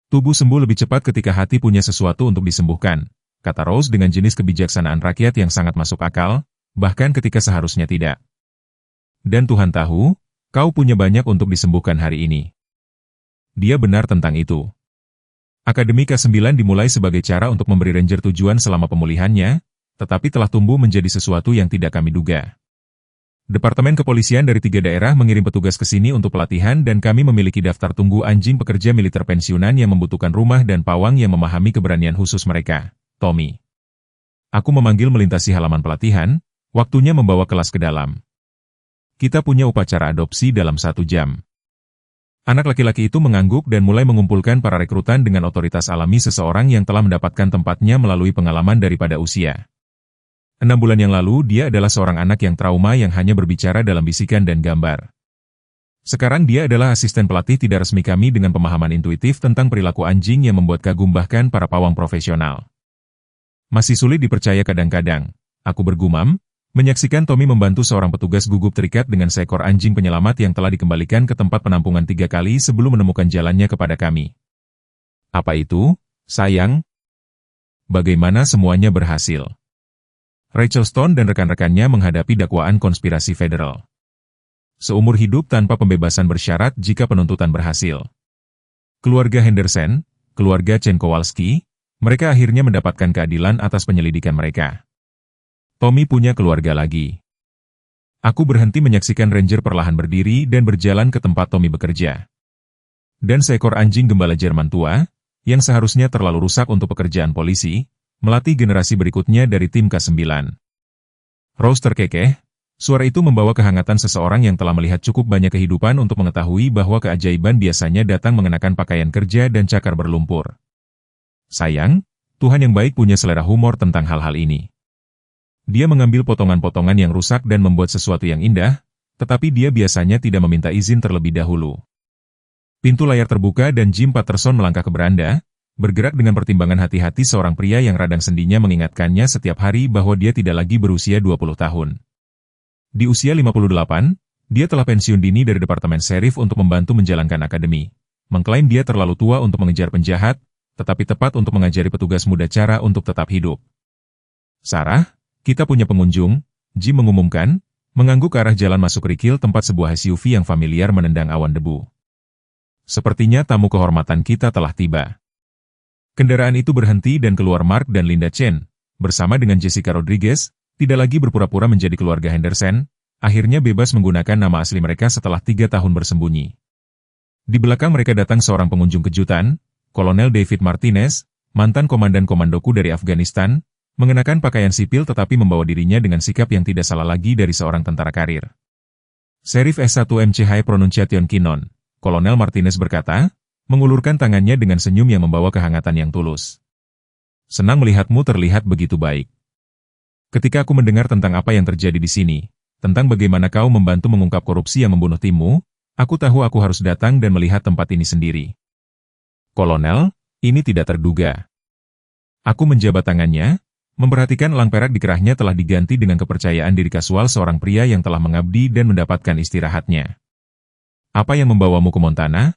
Tubuh sembuh lebih cepat ketika hati punya sesuatu untuk disembuhkan, kata Rose dengan jenis kebijaksanaan rakyat yang sangat masuk akal, bahkan ketika seharusnya tidak. Dan Tuhan tahu, kau punya banyak untuk disembuhkan hari ini. Dia benar tentang itu. Akademi K9 dimulai sebagai cara untuk memberi Ranger tujuan selama pemulihannya, tetapi telah tumbuh menjadi sesuatu yang tidak kami duga. Departemen Kepolisian dari 3 daerah mengirim petugas ke sini untuk pelatihan dan kami memiliki daftar tunggu anjing pekerja militer pensiunan yang membutuhkan rumah dan pawang yang memahami keberanian khusus mereka, Tommy. Aku memanggil melintasi halaman pelatihan, waktunya membawa kelas ke dalam. Kita punya upacara adopsi dalam 1 jam. Anak laki-laki itu mengangguk dan mulai mengumpulkan para rekrutan dengan otoritas alami seseorang yang telah mendapatkan tempatnya melalui pengalaman daripada usia. 6 bulan yang lalu dia adalah seorang anak yang trauma yang hanya berbicara dalam bisikan dan gambar. Sekarang dia adalah asisten pelatih tidak resmi kami dengan pemahaman intuitif tentang perilaku anjing yang membuat kagum bahkan para pawang profesional. Masih sulit dipercaya kadang-kadang, aku bergumam, menyaksikan Tommy membantu seorang petugas gugup terikat dengan seekor anjing penyelamat yang telah dikembalikan ke tempat penampungan 3 kali sebelum menemukan jalannya kepada kami. Apa itu, sayang? Bagaimana semuanya berhasil? Rachel Stone dan rekan-rekannya menghadapi dakwaan konspirasi federal. Seumur hidup tanpa pembebasan bersyarat jika penuntutan berhasil. Keluarga Henderson, keluarga Chen Kowalski, mereka akhirnya mendapatkan keadilan atas penyelidikan mereka. Tommy punya keluarga lagi. Aku berhenti menyaksikan Ranger perlahan berdiri dan berjalan ke tempat Tommy bekerja. Dan seekor anjing gembala Jerman tua, yang seharusnya terlalu rusak untuk pekerjaan polisi, melatih generasi berikutnya dari tim K9. Rose terkekeh, suara itu membawa kehangatan seseorang yang telah melihat cukup banyak kehidupan untuk mengetahui bahwa keajaiban biasanya datang mengenakan pakaian kerja dan cakar berlumpur. Sayang, Tuhan yang baik punya selera humor tentang hal-hal ini. Dia mengambil potongan-potongan yang rusak dan membuat sesuatu yang indah, tetapi dia biasanya tidak meminta izin terlebih dahulu. Pintu layar terbuka dan Jim Patterson melangkah ke beranda, bergerak dengan pertimbangan hati-hati seorang pria yang radang sendinya mengingatkannya setiap hari bahwa dia tidak lagi berusia 20 tahun. Di usia 58, dia telah pensiun dini dari Departemen Sheriff untuk membantu menjalankan akademi. Mengklaim dia terlalu tua untuk mengejar penjahat, tetapi tepat untuk mengajari petugas muda cara untuk tetap hidup. Sarah, kita punya pengunjung, Jim mengumumkan, mengangguk ke arah jalan masuk kerikil tempat sebuah SUV yang familiar menendang awan debu. Sepertinya tamu kehormatan kita telah tiba. Kendaraan itu berhenti dan keluar Mark dan Linda Chen, bersama dengan Jessica Rodriguez, tidak lagi berpura-pura menjadi keluarga Henderson, akhirnya bebas menggunakan nama asli mereka setelah 3 tahun bersembunyi. Di belakang mereka datang seorang pengunjung kejutan, Kolonel David Martinez, mantan komandan komandoku dari Afghanistan, mengenakan pakaian sipil tetapi membawa dirinya dengan sikap yang tidak salah lagi dari seorang tentara karir. Sheriff S1MC High Pronunciation Kinon, Kolonel Martinez berkata, mengulurkan tangannya dengan senyum yang membawa kehangatan yang tulus. Senang melihatmu terlihat begitu baik. Ketika aku mendengar tentang apa yang terjadi di sini, tentang bagaimana kau membantu mengungkap korupsi yang membunuh timmu, aku tahu aku harus datang dan melihat tempat ini sendiri. Kolonel, ini tidak terduga. Aku menjabat tangannya, memperhatikan elang perak di kerahnya telah diganti dengan kepercayaan diri kasual seorang pria yang telah mengabdi dan mendapatkan istirahatnya. Apa yang membawamu ke Montana?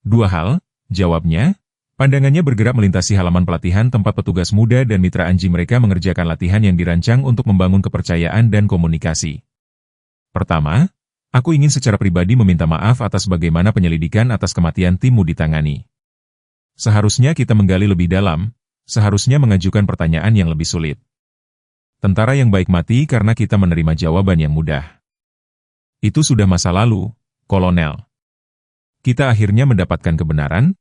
2 hal, jawabnya. Pandangannya bergerak melintasi halaman pelatihan tempat petugas muda dan mitra anjing mereka mengerjakan latihan yang dirancang untuk membangun kepercayaan dan komunikasi. Pertama, aku ingin secara pribadi meminta maaf atas bagaimana penyelidikan atas kematian timmu ditangani. Seharusnya kita menggali lebih dalam, seharusnya mengajukan pertanyaan yang lebih sulit. Tentara yang baik mati karena kita menerima jawaban yang mudah. Itu sudah masa lalu, Kolonel. Kita akhirnya mendapatkan kebenaran?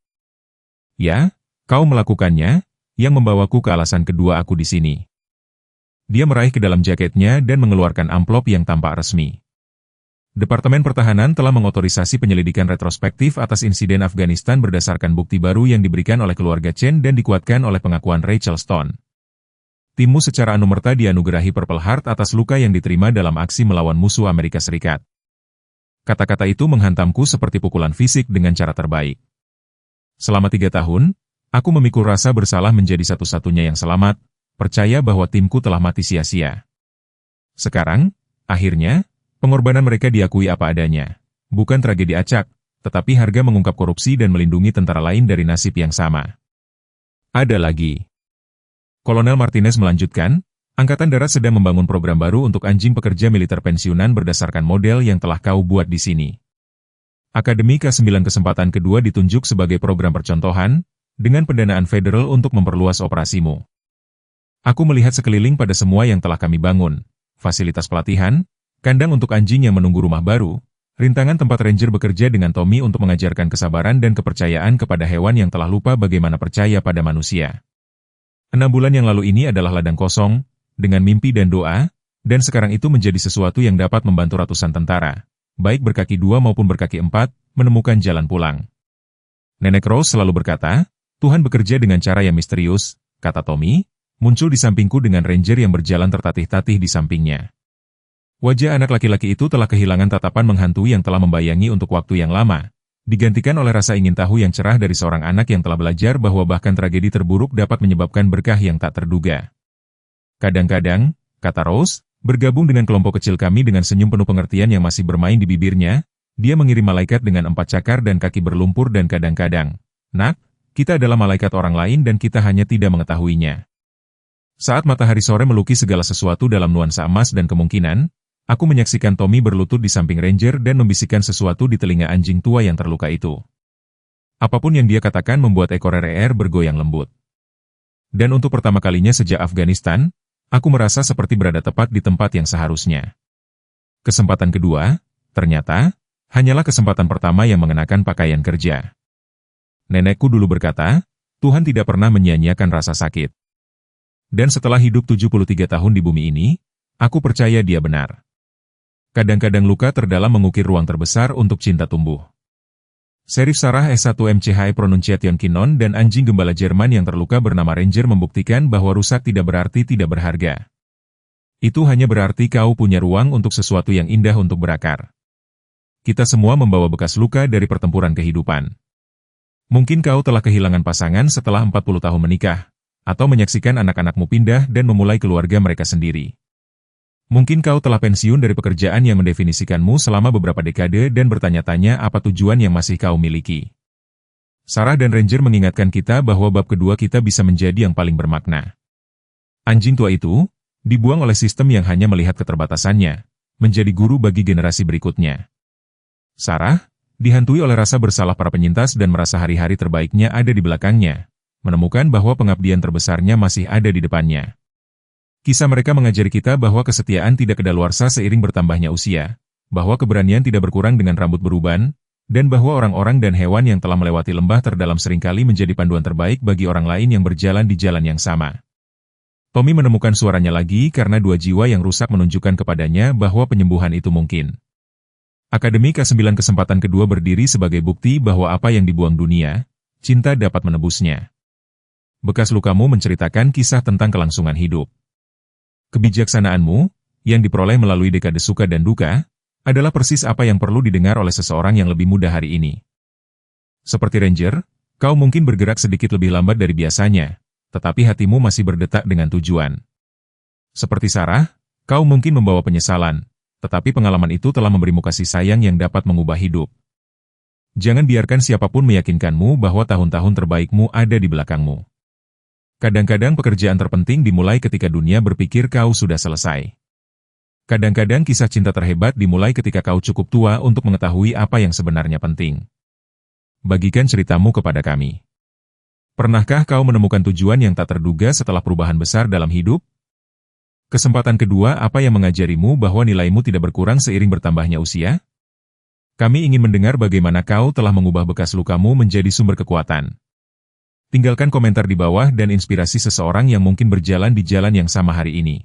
Ya, kau melakukannya, yang membawaku ke alasan kedua aku di sini. Dia meraih ke dalam jaketnya dan mengeluarkan amplop yang tampak resmi. Departemen Pertahanan telah mengotorisasi penyelidikan retrospektif atas insiden Afghanistan berdasarkan bukti baru yang diberikan oleh keluarga Chen dan dikuatkan oleh pengakuan Rachel Stone. Timmu secara anumerta dianugerahi Purple Heart atas luka yang diterima dalam aksi melawan musuh Amerika Serikat. Kata-kata itu menghantamku seperti pukulan fisik dengan cara terbaik. Selama 3 tahun, aku memikul rasa bersalah menjadi satu-satunya yang selamat, percaya bahwa timku telah mati sia-sia. Sekarang, akhirnya, pengorbanan mereka diakui apa adanya. Bukan tragedi acak, tetapi harga mengungkap korupsi dan melindungi tentara lain dari nasib yang sama. Ada lagi. Kolonel Martinez melanjutkan, Angkatan Darat sedang membangun program baru untuk anjing pekerja militer pensiunan berdasarkan model yang telah kau buat di sini. Akademi K9 kesempatan kedua ditunjuk sebagai program percontohan, dengan pendanaan federal untuk memperluas operasimu. Aku melihat sekeliling pada semua yang telah kami bangun, fasilitas pelatihan, kandang untuk anjing yang menunggu rumah baru, rintangan tempat ranger bekerja dengan Tommy untuk mengajarkan kesabaran dan kepercayaan kepada hewan yang telah lupa bagaimana percaya pada manusia. 6 bulan yang lalu ini adalah ladang kosong, dengan mimpi dan doa, dan sekarang itu menjadi sesuatu yang dapat membantu ratusan tentara, baik berkaki 2 maupun berkaki 4, menemukan jalan pulang. Nenek Rose selalu berkata, Tuhan bekerja dengan cara yang misterius, kata Tommy, muncul di sampingku dengan ranger yang berjalan tertatih-tatih di sampingnya. Wajah anak laki-laki itu telah kehilangan tatapan menghantui yang telah membayangi untuk waktu yang lama, digantikan oleh rasa ingin tahu yang cerah dari seorang anak yang telah belajar bahwa bahkan tragedi terburuk dapat menyebabkan berkah yang tak terduga. Kadang-kadang, kata Rose, bergabung dengan kelompok kecil kami dengan senyum penuh pengertian yang masih bermain di bibirnya, dia mengirim malaikat dengan 4 cakar dan kaki berlumpur dan kadang-kadang, Nak, kita adalah malaikat orang lain dan kita hanya tidak mengetahuinya. Saat matahari sore melukis segala sesuatu dalam nuansa emas dan kemungkinan, aku menyaksikan Tommy berlutut di samping ranger dan membisikkan sesuatu di telinga anjing tua yang terluka itu. Apapun yang dia katakan membuat ekor RR bergoyang lembut. Dan untuk pertama kalinya sejak Afghanistan, aku merasa seperti berada tepat di tempat yang seharusnya. Kesempatan kedua, ternyata, hanyalah kesempatan pertama yang mengenakan pakaian kerja. Nenekku dulu berkata, Tuhan tidak pernah menyia-nyiakan rasa sakit. Dan setelah hidup 73 tahun di bumi ini, aku percaya dia benar. Kadang-kadang luka terdalam mengukir ruang terbesar untuk cinta tumbuh. Serif Sarah S1 MCHI Pronunciation Kinon dan anjing gembala Jerman yang terluka bernama Ranger membuktikan bahwa rusak tidak berarti tidak berharga. Itu hanya berarti kau punya ruang untuk sesuatu yang indah untuk berakar. Kita semua membawa bekas luka dari pertempuran kehidupan. Mungkin kau telah kehilangan pasangan setelah 40 tahun menikah, atau menyaksikan anak-anakmu pindah dan memulai keluarga mereka sendiri. Mungkin kau telah pensiun dari pekerjaan yang mendefinisikanmu selama beberapa dekade dan bertanya-tanya apa tujuan yang masih kau miliki. Sarah dan Ranger mengingatkan kita bahwa bab kedua kita bisa menjadi yang paling bermakna. Anjing tua itu dibuang oleh sistem yang hanya melihat keterbatasannya, menjadi guru bagi generasi berikutnya. Sarah dihantui oleh rasa bersalah para penyintas dan merasa hari-hari terbaiknya ada di belakangnya, menemukan bahwa pengabdian terbesarnya masih ada di depannya. Kisah mereka mengajari kita bahwa kesetiaan tidak kedaluarsa seiring bertambahnya usia, bahwa keberanian tidak berkurang dengan rambut beruban, dan bahwa orang-orang dan hewan yang telah melewati lembah terdalam seringkali menjadi panduan terbaik bagi orang lain yang berjalan di jalan yang sama. Tommy menemukan suaranya lagi karena dua jiwa yang rusak menunjukkan kepadanya bahwa penyembuhan itu mungkin. Akademi K9 kesempatan kedua berdiri sebagai bukti bahwa apa yang dibuang dunia, cinta dapat menebusnya. Bekas lukamu menceritakan kisah tentang kelangsungan hidup. Kebijaksanaanmu, yang diperoleh melalui dekade suka dan duka, adalah persis apa yang perlu didengar oleh seseorang yang lebih muda hari ini. Seperti Ranger, kau mungkin bergerak sedikit lebih lambat dari biasanya, tetapi hatimu masih berdetak dengan tujuan. Seperti Sarah, kau mungkin membawa penyesalan, tetapi pengalaman itu telah memberimu kasih sayang yang dapat mengubah hidup. Jangan biarkan siapapun meyakinkanmu bahwa tahun-tahun terbaikmu ada di belakangmu. Kadang-kadang pekerjaan terpenting dimulai ketika dunia berpikir kau sudah selesai. Kadang-kadang kisah cinta terhebat dimulai ketika kau cukup tua untuk mengetahui apa yang sebenarnya penting. Bagikan ceritamu kepada kami. Pernahkah kau menemukan tujuan yang tak terduga setelah perubahan besar dalam hidup? Kesempatan kedua, apa yang mengajarimu bahwa nilaimu tidak berkurang seiring bertambahnya usia? Kami ingin mendengar bagaimana kau telah mengubah bekas lukamu menjadi sumber kekuatan. Tinggalkan komentar di bawah dan inspirasi seseorang yang mungkin berjalan di jalan yang sama hari ini.